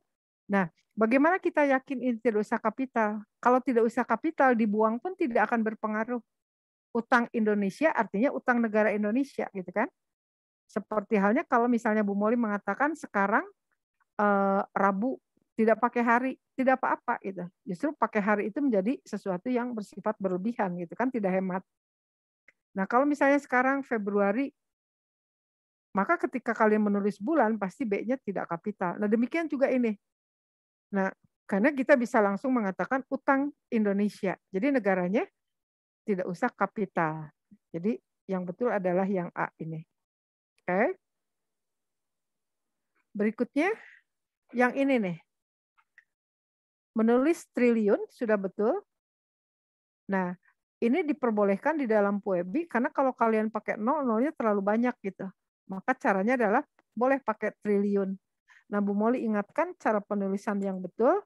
Nah, bagaimana kita yakin ini tidak usah kapital? Kalau tidak usah kapital, dibuang pun tidak akan berpengaruh. Utang Indonesia artinya utang negara Indonesia, gitu kan? Seperti halnya kalau misalnya Bu Moli mengatakan sekarang Rabu tidak pakai hari, tidak apa-apa gitu. Justru pakai hari itu menjadi sesuatu yang bersifat berlebihan gitu kan, tidak hemat. Nah, kalau misalnya sekarang Februari, maka ketika kalian menulis bulan pasti B-nya tidak kapital. Nah, demikian juga ini. Nah, Karena kita bisa langsung mengatakan utang Indonesia. Jadi negaranya tidak usah kapital. Jadi yang betul adalah yang A ini. Oke. Berikutnya yang ini nih. Menulis triliun sudah betul. Nah, ini diperbolehkan di dalam PUEBI karena kalau kalian pakai nol, nolnya terlalu banyak gitu. Maka caranya adalah boleh pakai triliun. Nah, Bu Moli ingatkan cara penulisan yang betul.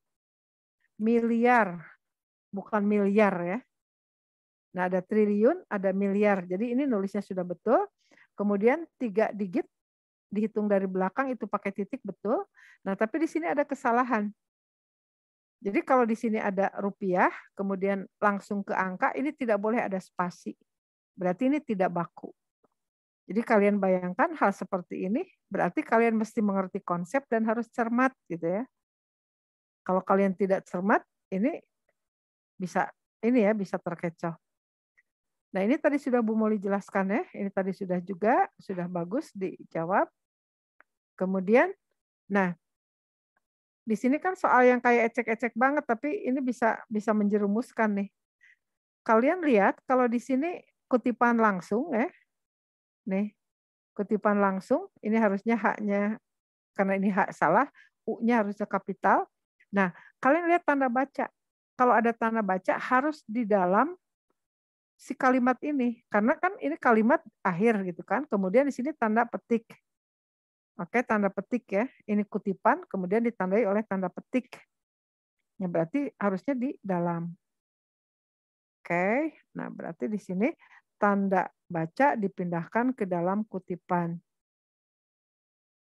Miliar, bukan miliar ya. Nah, ada triliun, ada miliar. Jadi ini nulisnya sudah betul. Kemudian 3 digit dihitung dari belakang itu pakai titik betul. Nah, tapi di sini ada kesalahan. Jadi kalau di sini ada rupiah, kemudian langsung ke angka, ini tidak boleh ada spasi. Berarti ini tidak baku. Jadi kalian bayangkan hal seperti ini, berarti kalian mesti mengerti konsep dan harus cermat gitu ya. Kalau kalian tidak cermat, ini bisa terkecoh. Nah, ini tadi sudah Bu Moli jelaskan ya. Ini tadi sudah bagus dijawab. Kemudian, nah, di sini kan soal yang kayak ecek-ecek banget, tapi ini bisa menjerumuskan nih. Kalian lihat kalau di sini kutipan langsung ya. Nih, kutipan langsung, ini harusnya haknya, karena ini hak salah, U-nya harusnya kapital. Nah, kalian lihat tanda baca. Kalau ada tanda baca harus di dalam si kalimat ini. Karena kan ini kalimat akhir gitu kan. Kemudian di sini tanda petik. Oke, tanda petik ya. Ini kutipan, kemudian ditandai oleh tanda petik. Ya, berarti harusnya di dalam. Oke, nah berarti di sini tanda baca dipindahkan ke dalam kutipan.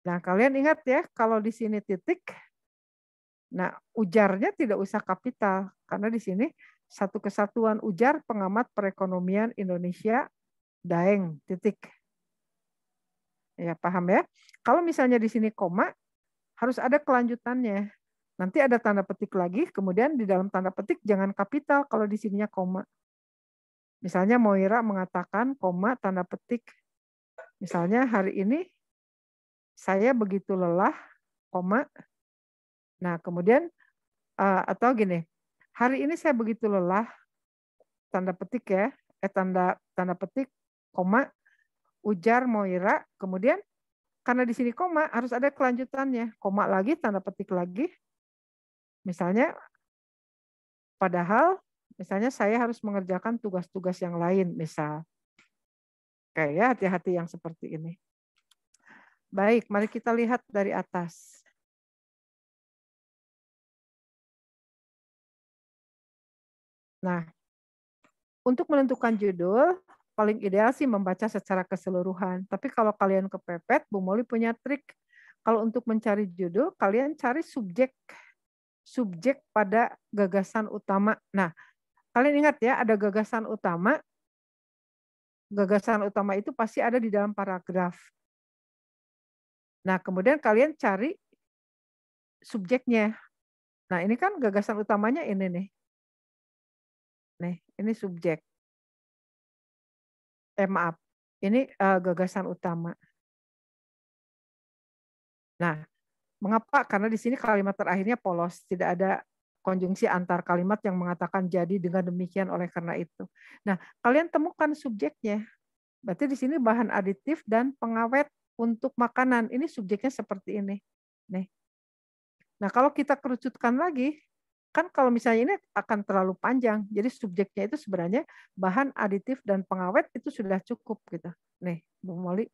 Nah, kalian ingat ya, kalau di sini titik, nah ujarnya tidak usah kapital, karena di sini Satu Kesatuan Ujar Pengamat Perekonomian Indonesia, Daeng, titik. Ya, paham ya? Kalau misalnya di sini koma, harus ada kelanjutannya. Nanti ada tanda petik lagi, kemudian di dalam tanda petik jangan kapital kalau di sininya koma. Misalnya Moira mengatakan koma tanda petik. Misalnya hari ini saya begitu lelah, koma. Nah, kemudian atau gini, hari ini saya begitu lelah, tanda petik ya, tanda petik, koma, ujar Moira, kemudian karena di sini koma harus ada kelanjutannya, koma lagi, tanda petik lagi. Misalnya, padahal misalnya saya harus mengerjakan tugas-tugas yang lain, misal. Oke ya, hati-hati yang seperti ini. Baik, mari kita lihat dari atas. Nah, untuk menentukan judul, paling ideal sih membaca secara keseluruhan. Tapi kalau kalian kepepet, Bu Moli punya trik. Kalau untuk mencari judul, kalian cari subjek pada gagasan utama. Nah, kalian ingat ya, ada gagasan utama. Gagasan utama itu pasti ada di dalam paragraf. Nah, kemudian kalian cari subjeknya. Nah, ini kan gagasan utamanya ini nih. Nih, ini subjek. Maaf, ini gagasan utama. Nah, mengapa? Karena di sini kalimat terakhirnya polos, tidak ada konjungsi antar kalimat yang mengatakan jadi dengan demikian oleh karena itu. Nah, kalian temukan subjeknya. Berarti di sini bahan aditif dan pengawet untuk makanan. Ini subjeknya seperti ini. Nih. Nah, kalau kita kerucutkan lagi, kan kalau misalnya ini akan terlalu panjang. Jadi subjeknya itu sebenarnya bahan aditif dan pengawet itu sudah cukup gitu. Nih, Bu Moli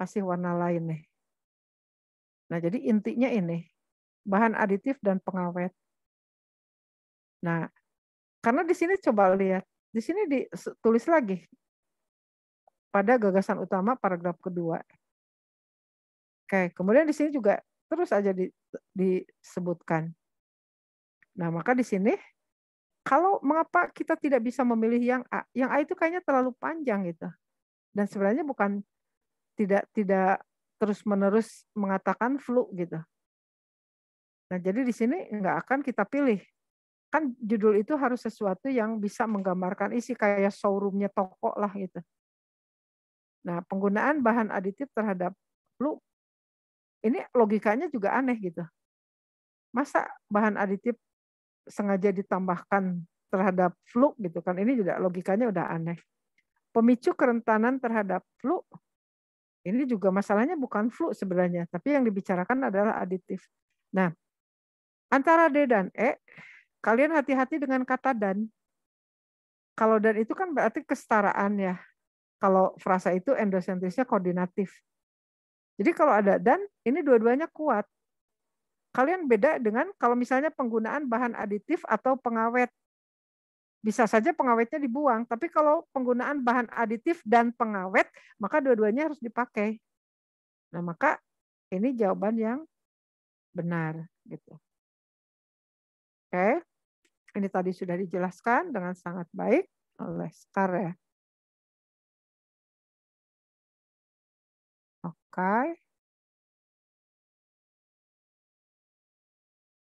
kasih warna lain nih. Nah, jadi intinya ini, bahan aditif dan pengawet. Nah, karena di sini coba lihat, di sini ditulis lagi pada gagasan utama paragraf kedua. Oke, kemudian di sini juga terus aja disebutkan. Nah, maka di sini kalau mengapa kita tidak bisa memilih yang A? Yang A itu kayaknya terlalu panjang gitu. Dan sebenarnya bukan tidak terus-menerus mengatakan flu gitu. Nah, jadi di sini nggak akan kita pilih. Kan judul itu harus sesuatu yang bisa menggambarkan isi kayak showroomnya toko lah gitu. Nah, penggunaan bahan aditif terhadap flu, ini logikanya juga aneh gitu. Masa bahan aditif sengaja ditambahkan terhadap flu gitu kan. Ini juga logikanya udah aneh. Pemicu kerentanan terhadap flu, ini juga masalahnya bukan flu sebenarnya, tapi yang dibicarakan adalah aditif. Nah, antara D dan E, kalian hati-hati dengan kata dan. Kalau dan itu kan berarti kesetaraan ya. Kalau frasa itu endosentrisnya koordinatif. Jadi kalau ada dan, ini dua-duanya kuat. Kalian beda dengan kalau misalnya penggunaan bahan aditif atau pengawet. Bisa saja pengawetnya dibuang, tapi kalau penggunaan bahan aditif dan pengawet, maka dua-duanya harus dipakai. Nah, maka ini jawaban yang benar gitu. Oke. Ini tadi sudah dijelaskan dengan sangat baik oleh Sekar ya. Oke.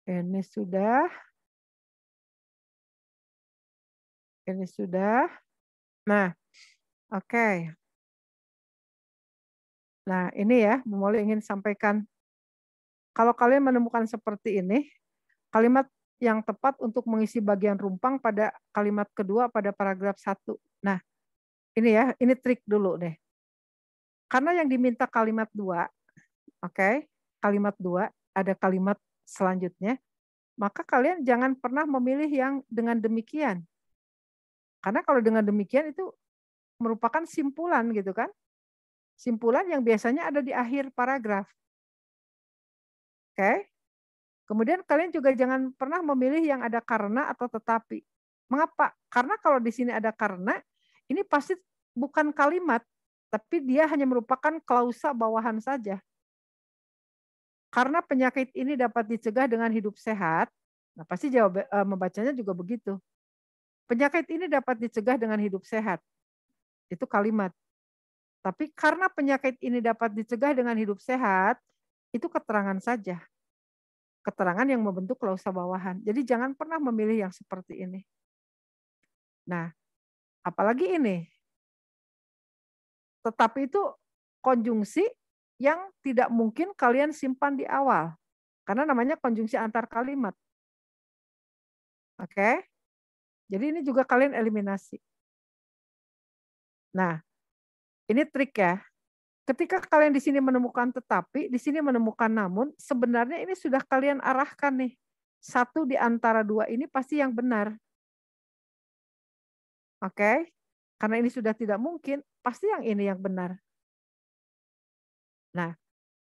Ini sudah. Ini sudah. Nah, oke. Nah, ini ya, Bu Molly ingin sampaikan. Kalau kalian menemukan seperti ini, kalimat yang tepat untuk mengisi bagian rumpang pada kalimat kedua pada paragraf 1. Nah, ini ya, ini trik dulu deh. Karena yang diminta kalimat 2, oke, kalimat 2, ada kalimat selanjutnya, maka kalian jangan pernah memilih yang dengan demikian. Karena kalau dengan demikian itu merupakan simpulan gitu kan. Simpulan yang biasanya ada di akhir paragraf. Oke. Kemudian kalian juga jangan pernah memilih yang ada karena atau tetapi. Mengapa? Karena kalau di sini ada karena, ini pasti bukan kalimat, tapi dia hanya merupakan klausa bawahan saja. Karena penyakit ini dapat dicegah dengan hidup sehat, nah pasti jawab membacanya juga begitu. Penyakit ini dapat dicegah dengan hidup sehat. Itu kalimat. Tapi karena penyakit ini dapat dicegah dengan hidup sehat, itu keterangan saja. Keterangan yang membentuk klausa bawahan. Jadi jangan pernah memilih yang seperti ini. Nah, apalagi ini. Tetapi itu konjungsi yang tidak mungkin kalian simpan di awal. Karena namanya konjungsi antar kalimat. Oke? Jadi ini juga kalian eliminasi. Nah, ini trik ya. Ketika kalian di sini menemukan tetapi, di sini menemukan namun, sebenarnya ini sudah kalian arahkan nih. Satu di antara dua ini pasti yang benar. Oke? Karena ini sudah tidak mungkin, pasti yang ini yang benar. Nah,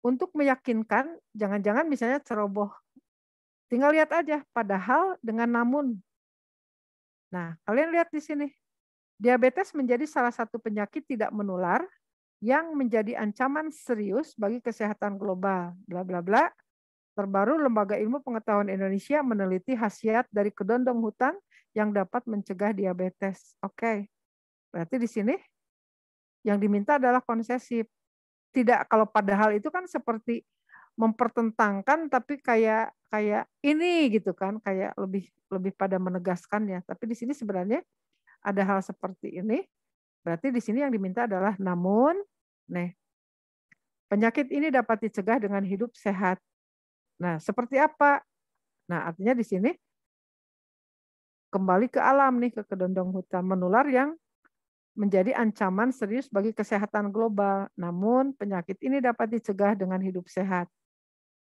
untuk meyakinkan, jangan-jangan misalnya ceroboh. Tinggal lihat aja, padahal dengan namun. Nah, kalian lihat di sini. Diabetes menjadi salah satu penyakit tidak menular yang menjadi ancaman serius bagi kesehatan global. Bla bla bla. Terbaru Lembaga Ilmu Pengetahuan Indonesia meneliti khasiat dari kedondong hutan yang dapat mencegah diabetes. Oke. Berarti di sini yang diminta adalah konsesif. Tidak, kalau padahal itu kan seperti mempertentangkan tapi kayak ini gitu kan, kayak lebih pada menegaskannya. Tapi di sini sebenarnya ada hal seperti ini. Berarti di sini yang diminta adalah namun, penyakit ini dapat dicegah dengan hidup sehat. Nah, seperti apa? Nah, artinya di sini kembali ke alam nih, ke kedondong hutan menular yang menjadi ancaman serius bagi kesehatan global. Namun penyakit ini dapat dicegah dengan hidup sehat.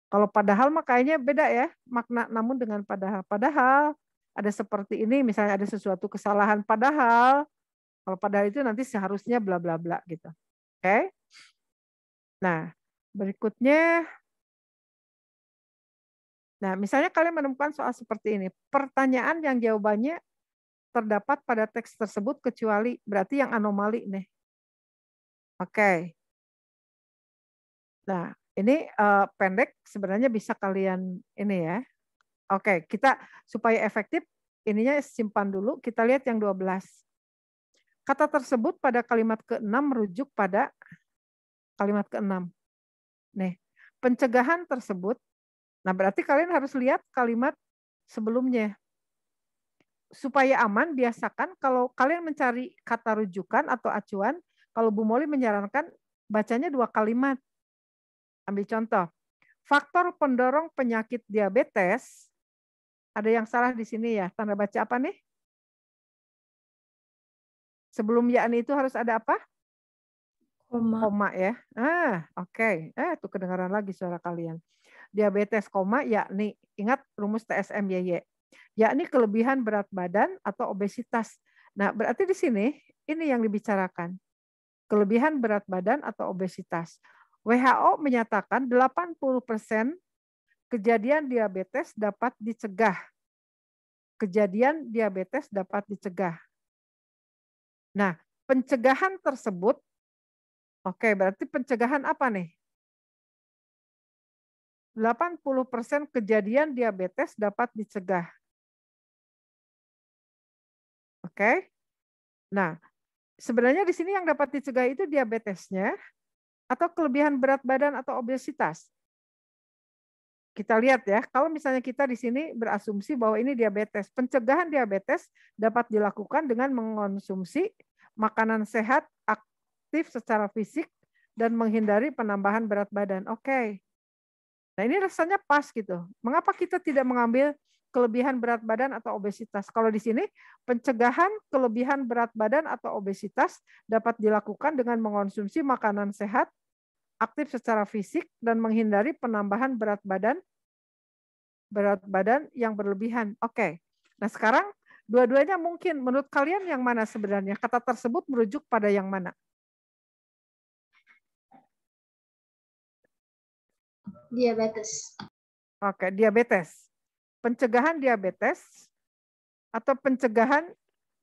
Kalau padahal mah kayaknya beda ya, makna namun dengan padahal. Padahal ada seperti ini, misalnya ada sesuatu kesalahan padahal, kalau padahal itu nanti seharusnya bla bla bla gitu. Oke? Nah, berikutnya, nah misalnya kalian menemukan soal seperti ini, pertanyaan yang jawabannya terdapat pada teks tersebut kecuali, berarti yang anomali nih. Oke. Nah, ini pendek sebenarnya bisa kalian ini ya. Oke, kita supaya efektif ininya simpan dulu, kita lihat yang 12. Kata tersebut pada kalimat ke-6 merujuk pada kalimat ke-6. Nih, pencegahan tersebut. Nah, berarti kalian harus lihat kalimat sebelumnya. Supaya aman, biasakan kalau kalian mencari kata rujukan atau acuan, kalau Bu Molly menyarankan bacanya 2 kalimat. Ambil contoh. Faktor pendorong penyakit diabetes Ada yang salah di sini ya. Tanda baca apa nih? Sebelum yakni itu harus ada apa? Koma. Koma ya. Oke. Tuh kedengaran lagi suara kalian. Diabetes, koma, yakni. Ingat rumus TSM-YY. Yakni kelebihan berat badan atau obesitas. Nah, berarti di sini ini yang dibicarakan. Kelebihan berat badan atau obesitas. WHO menyatakan 80% kejadian diabetes dapat dicegah. Kejadian diabetes dapat dicegah. Nah, pencegahan tersebut, oke, berarti pencegahan apa nih? 80% kejadian diabetes dapat dicegah. Oke. Nah, sebenarnya di sini yang dapat dicegah itu diabetesnya atau kelebihan berat badan atau obesitas. Kita lihat ya, kalau misalnya kita di sini berasumsi bahwa ini diabetes, pencegahan diabetes dapat dilakukan dengan mengonsumsi makanan sehat, aktif secara fisik, dan menghindari penambahan berat badan. Oke. Nah ini rasanya pas gitu. Mengapa kita tidak mengambil kelebihan berat badan atau obesitas? Kalau di sini pencegahan kelebihan berat badan atau obesitas dapat dilakukan dengan mengonsumsi makanan sehat, aktif secara fisik, dan menghindari penambahan berat badan yang berlebihan. Oke. Nah sekarang dua-duanya mungkin. Menurut kalian yang mana sebenarnya? Kata tersebut merujuk pada yang mana? Diabetes. Oke, diabetes. Pencegahan diabetes atau pencegahan,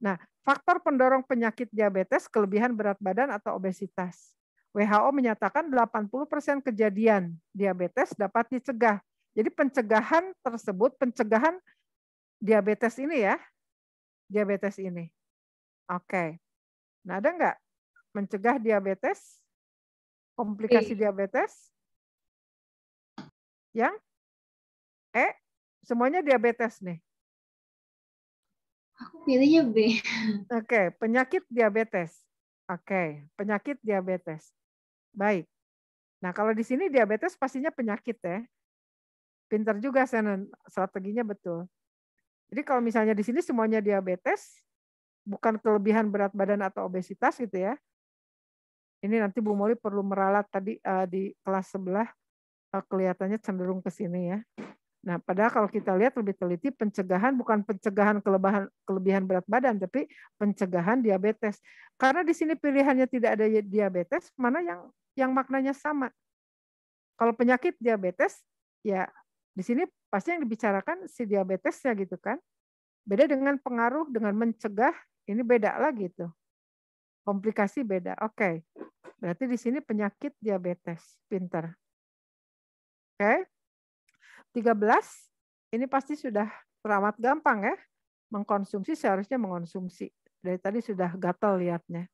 nah faktor pendorong penyakit diabetes, kelebihan berat badan atau obesitas. WHO menyatakan 80% kejadian diabetes dapat dicegah. Jadi pencegahan tersebut, pencegahan diabetes ini ya, diabetes ini. Oke. Nah ada nggak mencegah diabetes, komplikasi diabetes? Yang semuanya diabetes nih. Aku pilihnya B. Oke, penyakit diabetes. Oke, penyakit diabetes. Baik. Nah, kalau di sini diabetes pastinya penyakit ya. Pintar juga Shannon, strateginya betul. Jadi kalau misalnya di sini semuanya diabetes, bukan kelebihan berat badan atau obesitas gitu ya. Ini nanti Bu Molly perlu meralat tadi di kelas sebelah kelihatannya cenderung ke sini ya. Nah, padahal kalau kita lihat lebih teliti, pencegahan bukan pencegahan kelebihan berat badan, tapi pencegahan diabetes. Karena di sini pilihannya tidak ada diabetes, mana yang maknanya sama. Kalau penyakit diabetes, ya di sini pasti yang dibicarakan si diabetesnya gitu kan. Beda dengan pengaruh, dengan mencegah, ini beda lagi tuh. Komplikasi beda. Oke. Berarti di sini penyakit diabetes. Pinter. Oke. 13, ini pasti sudah teramat gampang ya. Mengkonsumsi seharusnya mengonsumsi. Dari tadi sudah gatal lihatnya.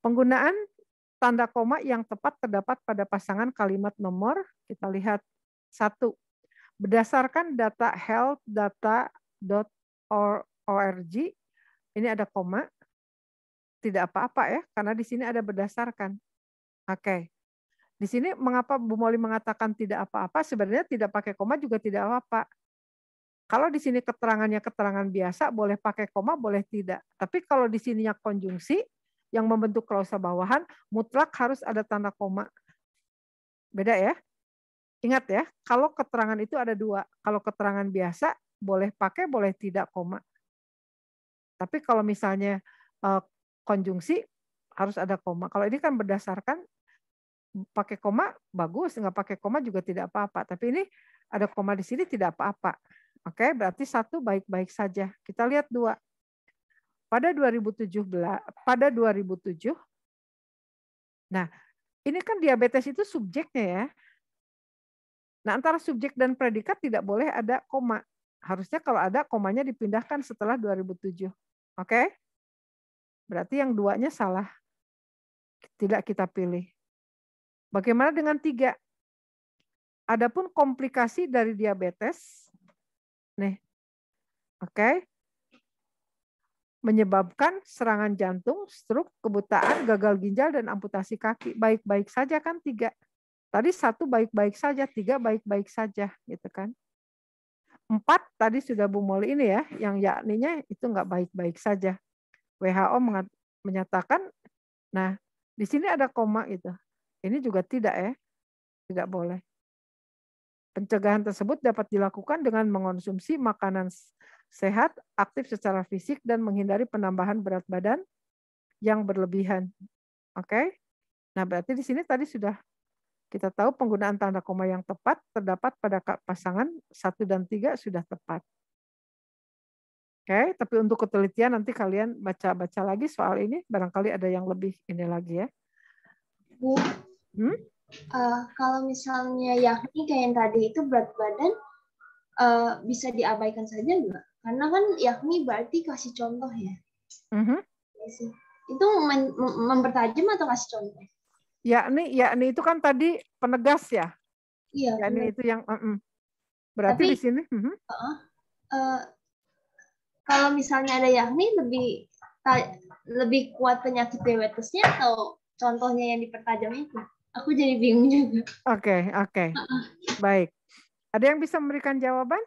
Penggunaan tanda koma yang tepat terdapat pada pasangan kalimat nomor. Kita lihat. 1. Berdasarkan data health.data.org, ini ada koma. Tidak apa-apa ya, karena di sini ada berdasarkan. Oke. Di sini mengapa Bu Molly mengatakan tidak apa-apa, sebenarnya tidak pakai koma juga tidak apa-apa. Kalau di sini keterangannya keterangan biasa, boleh pakai koma, boleh tidak. Tapi kalau di sininya konjungsi, yang membentuk klausa bawahan, mutlak harus ada tanda koma. Beda ya? Ingat ya, kalau keterangan itu ada dua. Kalau keterangan biasa, boleh pakai, boleh tidak koma. Tapi kalau misalnya konjungsi, harus ada koma. Kalau ini kan berdasarkan, pakai koma bagus, nggak pakai koma juga tidak apa-apa. Tapi ini ada koma di sini tidak apa-apa. Oke, berarti 1 baik-baik saja. Kita lihat 2. Pada 2007. Nah, ini kan diabetes itu subjeknya ya. Nah, antara subjek dan predikat tidak boleh ada koma. Harusnya kalau ada komanya dipindahkan setelah 2007. Oke? Berarti yang 2-nya salah. Tidak kita pilih. Bagaimana dengan 3? Adapun komplikasi dari diabetes, nih, oke, menyebabkan serangan jantung, stroke, kebutaan, gagal ginjal, dan amputasi kaki. Baik-baik saja kan 3. Tadi 1 baik-baik saja, 3 baik-baik saja, gitu kan? 4 tadi sudah Bu Moli ini ya, yang yakninya itu nggak baik-baik saja. WHO menyatakan, nah di sini ada koma itu. Ini juga tidak ya, tidak boleh. Pencegahan tersebut dapat dilakukan dengan mengonsumsi makanan sehat, aktif secara fisik, dan menghindari penambahan berat badan yang berlebihan. Oke? Nah, berarti di sini tadi sudah kita tahu penggunaan tanda koma yang tepat terdapat pada pasangan 1 dan 3 sudah tepat. Oke, tapi untuk ketelitian nanti kalian baca-baca lagi soal ini, barangkali ada yang lebih ini lagi ya. Bu, kalau misalnya yakni kayak yang tadi itu berat badan bisa diabaikan saja nggak? Karena kan yakni berarti kasih contoh ya. Ya sih. Itu mempertajam atau kasih contoh? Yakni itu kan tadi penegas ya. Iya. Yakni itu yang berarti tapi, di sini. Kalau misalnya ada yakni lebih kuat penyakit diabetesnya atau contohnya yang dipertajam itu? Aku jadi bingung juga. Oke. Baik. Ada yang bisa memberikan jawaban?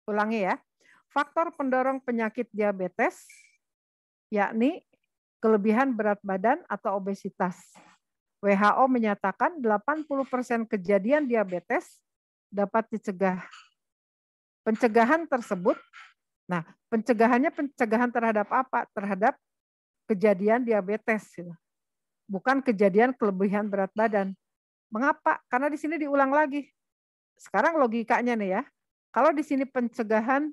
Ulangi ya. Faktor pendorong penyakit diabetes yakni kelebihan berat badan atau obesitas. WHO menyatakan 80% kejadian diabetes dapat dicegah. Pencegahan tersebut, nah pencegahannya pencegahan terhadap apa? Terhadap kejadian diabetes. Bukan kejadian kelebihan berat badan. Mengapa? Karena di sini diulang lagi. Sekarang logikanya nih ya. Kalau di sini pencegahan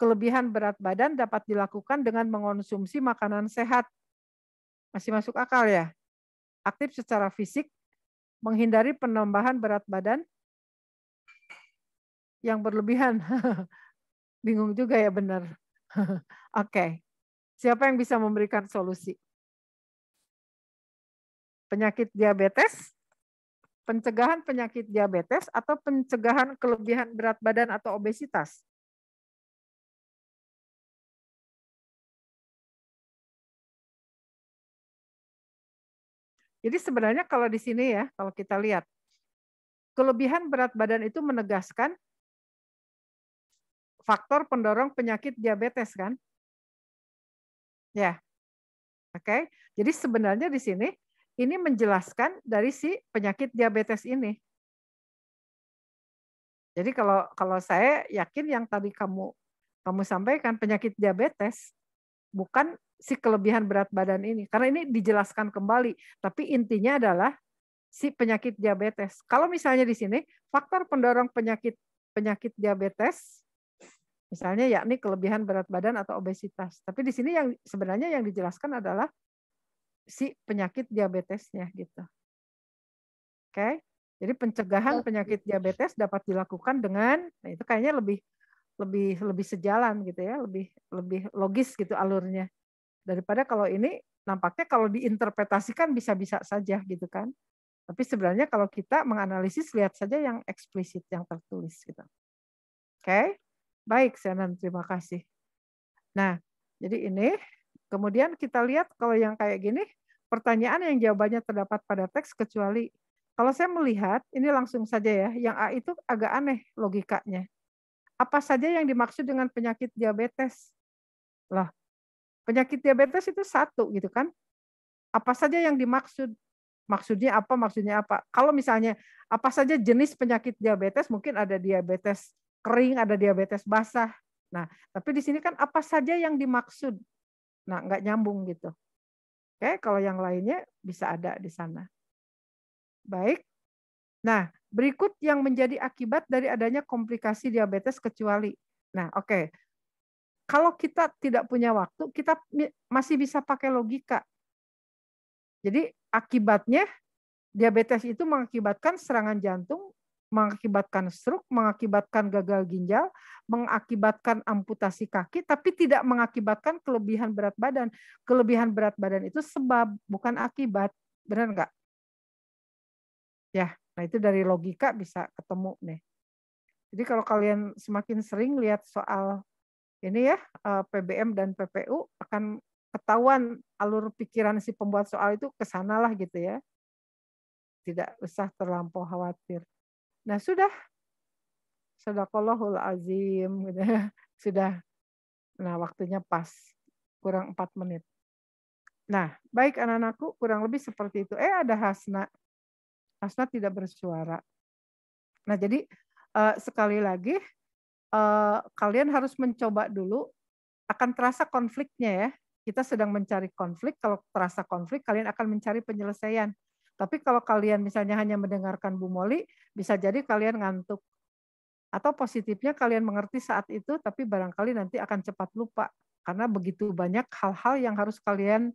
kelebihan berat badan dapat dilakukan dengan mengonsumsi makanan sehat. Masih masuk akal ya? Aktif secara fisik, menghindari penambahan berat badan yang berlebihan. Bingung juga ya benar. Oke. Siapa yang bisa memberikan solusi? Penyakit diabetes, pencegahan penyakit diabetes, atau pencegahan kelebihan berat badan atau obesitas? Jadi sebenarnya kalau di sini ya, kalau kita lihat, kelebihan berat badan itu menegaskan faktor pendorong penyakit diabetes kan? Ya. Oke. Jadi sebenarnya di sini ini menjelaskan dari si penyakit diabetes ini. Jadi kalau saya yakin yang tadi kamu sampaikan penyakit diabetes bukan si kelebihan berat badan ini. Karena ini dijelaskan kembali, tapi intinya adalah si penyakit diabetes. Kalau misalnya di sini faktor pendorong penyakit diabetes misalnya yakni kelebihan berat badan atau obesitas. Tapi di sini yang sebenarnya yang dijelaskan adalah si penyakit diabetesnya gitu. Oke. Jadi pencegahan penyakit diabetes dapat dilakukan dengan, nah itu kayaknya lebih sejalan gitu ya, lebih logis gitu alurnya. Daripada kalau ini nampaknya kalau diinterpretasikan bisa-bisa saja gitu kan. Tapi sebenarnya kalau kita menganalisis lihat saja yang eksplisit yang tertulis gitu. Oke. Baik, Senan, terima kasih. Nah, jadi ini kemudian kita lihat kalau yang kayak gini pertanyaan yang jawabannya terdapat pada teks kecuali kalau saya melihat ini langsung saja ya, yang A itu agak aneh logikanya. Apa saja yang dimaksud dengan penyakit diabetes? Lah, penyakit diabetes itu satu gitu kan. Apa saja yang dimaksud? Maksudnya apa? Maksudnya apa? Kalau misalnya apa saja jenis penyakit diabetes, mungkin ada diabetes kering, ada diabetes basah. Nah, tapi di sini kan apa saja yang dimaksud? Nah, nggak nyambung gitu. Oke, kalau yang lainnya bisa ada di sana. Baik. Nah, berikut yang menjadi akibat dari adanya komplikasi diabetes kecuali. Nah, oke. Kalau kita tidak punya waktu, kita masih bisa pakai logika. Jadi akibatnya diabetes itu mengakibatkan serangan jantung, mengakibatkan stroke, mengakibatkan gagal ginjal, mengakibatkan amputasi kaki, tapi tidak mengakibatkan kelebihan berat badan. Kelebihan berat badan itu sebab, bukan akibat. Benar nggak? Ya, nah itu dari logika bisa ketemu nih. Jadi kalau kalian semakin sering lihat soal ini ya, PBM dan PPU akan ketahuan alur pikiran si pembuat soal itu ke sanalah gitu ya. Tidak usah terlampau khawatir. Nah, sudah. Sadaqallahul azim gitu ya. Sudah. Nah, waktunya pas. Kurang 4 menit. Nah, baik anak-anakku, kurang lebih seperti itu. Ada Hasna. Hasna tidak bersuara. Nah, jadi sekali lagi kalian harus mencoba dulu, akan terasa konfliknya ya. Kita sedang mencari konflik, kalau terasa konflik kalian akan mencari penyelesaian. Tapi kalau kalian misalnya hanya mendengarkan Bu Moli, bisa jadi kalian ngantuk. Atau positifnya kalian mengerti saat itu, tapi barangkali nanti akan cepat lupa. Karena begitu banyak hal-hal yang harus kalian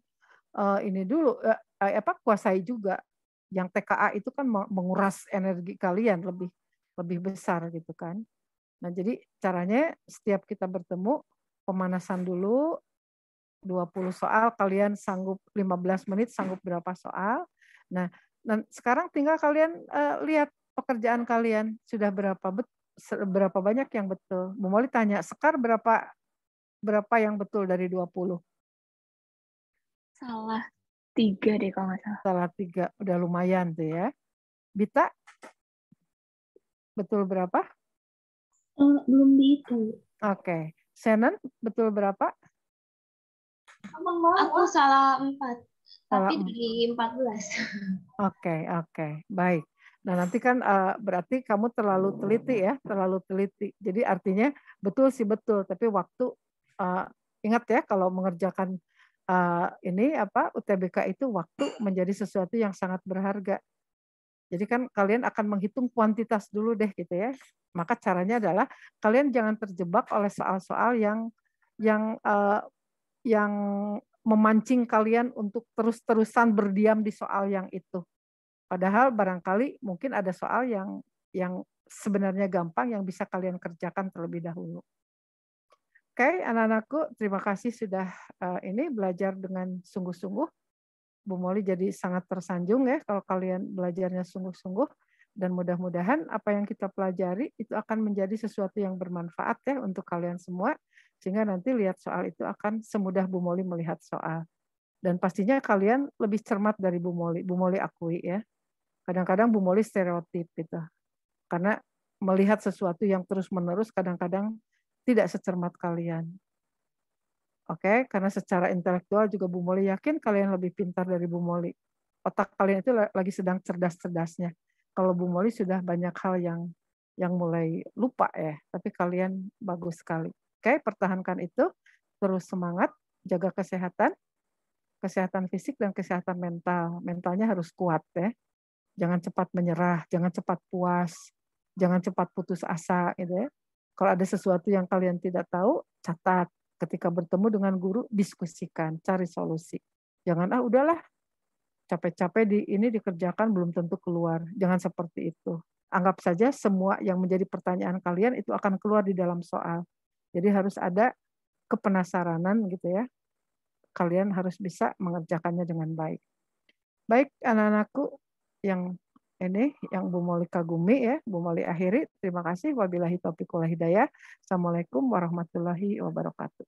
ini dulu kuasai juga. Yang TKA itu kan menguras energi kalian lebih besar gitu kan. Nah, jadi caranya setiap kita bertemu pemanasan dulu 20 soal, kalian sanggup 15 menit sanggup berapa soal. Nah, sekarang tinggal kalian lihat pekerjaan kalian sudah berapa banyak yang betul. Bu Moli tanya, Sekar berapa yang betul dari 20? Salah 3 deh kalau nggak salah. Salah 3, udah lumayan tuh ya. Bita, betul berapa? Belum dihitung. Oke. Shannon, betul berapa? Aku salah 4, Salah tapi dari 14. Oke, baik. Nah, nanti kan berarti kamu terlalu teliti ya, terlalu teliti. Jadi artinya betul sih betul, tapi waktu ingat ya kalau mengerjakan UTBK itu waktu menjadi sesuatu yang sangat berharga. Jadi kan kalian akan menghitung kuantitas dulu deh gitu ya. Maka caranya adalah kalian jangan terjebak oleh soal-soal yang memancing kalian untuk terus-terusan berdiam di soal yang itu. Padahal barangkali mungkin ada soal yang sebenarnya gampang yang bisa kalian kerjakan terlebih dahulu. Oke, anak-anakku, terima kasih sudah belajar dengan sungguh-sungguh. Bu Moli jadi sangat tersanjung ya kalau kalian belajarnya sungguh-sungguh, dan mudah-mudahan apa yang kita pelajari itu akan menjadi sesuatu yang bermanfaat ya untuk kalian semua, sehingga nanti lihat soal itu akan semudah Bu Moli melihat soal. Dan pastinya kalian lebih cermat dari Bu Moli. Bu Moli akui ya. Kadang-kadang Bu Moli stereotip gitu. Karena melihat sesuatu yang terus-menerus kadang-kadang tidak secermat kalian. Oke, karena secara intelektual juga Bu Moli yakin kalian lebih pintar dari Bu Moli. Otak kalian itu lagi sedang cerdas-cerdasnya. Kalau Bu Moli sudah banyak hal yang mulai lupa ya, tapi kalian bagus sekali. Oke, pertahankan itu, terus semangat, jaga kesehatan fisik dan kesehatan mental. Mentalnya harus kuat ya. Jangan cepat menyerah, jangan cepat puas, jangan cepat putus asa gitu ya. Kalau ada sesuatu yang kalian tidak tahu, catat. Ketika bertemu dengan guru, diskusikan, cari solusi. Jangan udahlah, capek-capek ini dikerjakan belum tentu keluar. Jangan seperti itu. Anggap saja semua yang menjadi pertanyaan kalian itu akan keluar di dalam soal. Jadi harus ada kepenasaranan gitu ya. Kalian harus bisa mengerjakannya dengan baik. Baik anak-anakku yang Bu Moli kagumi ya, Bu Moli akhiri. Terima kasih. Wabillahi taufiq wal hidayah. Assalamualaikum warahmatullahi wabarakatuh.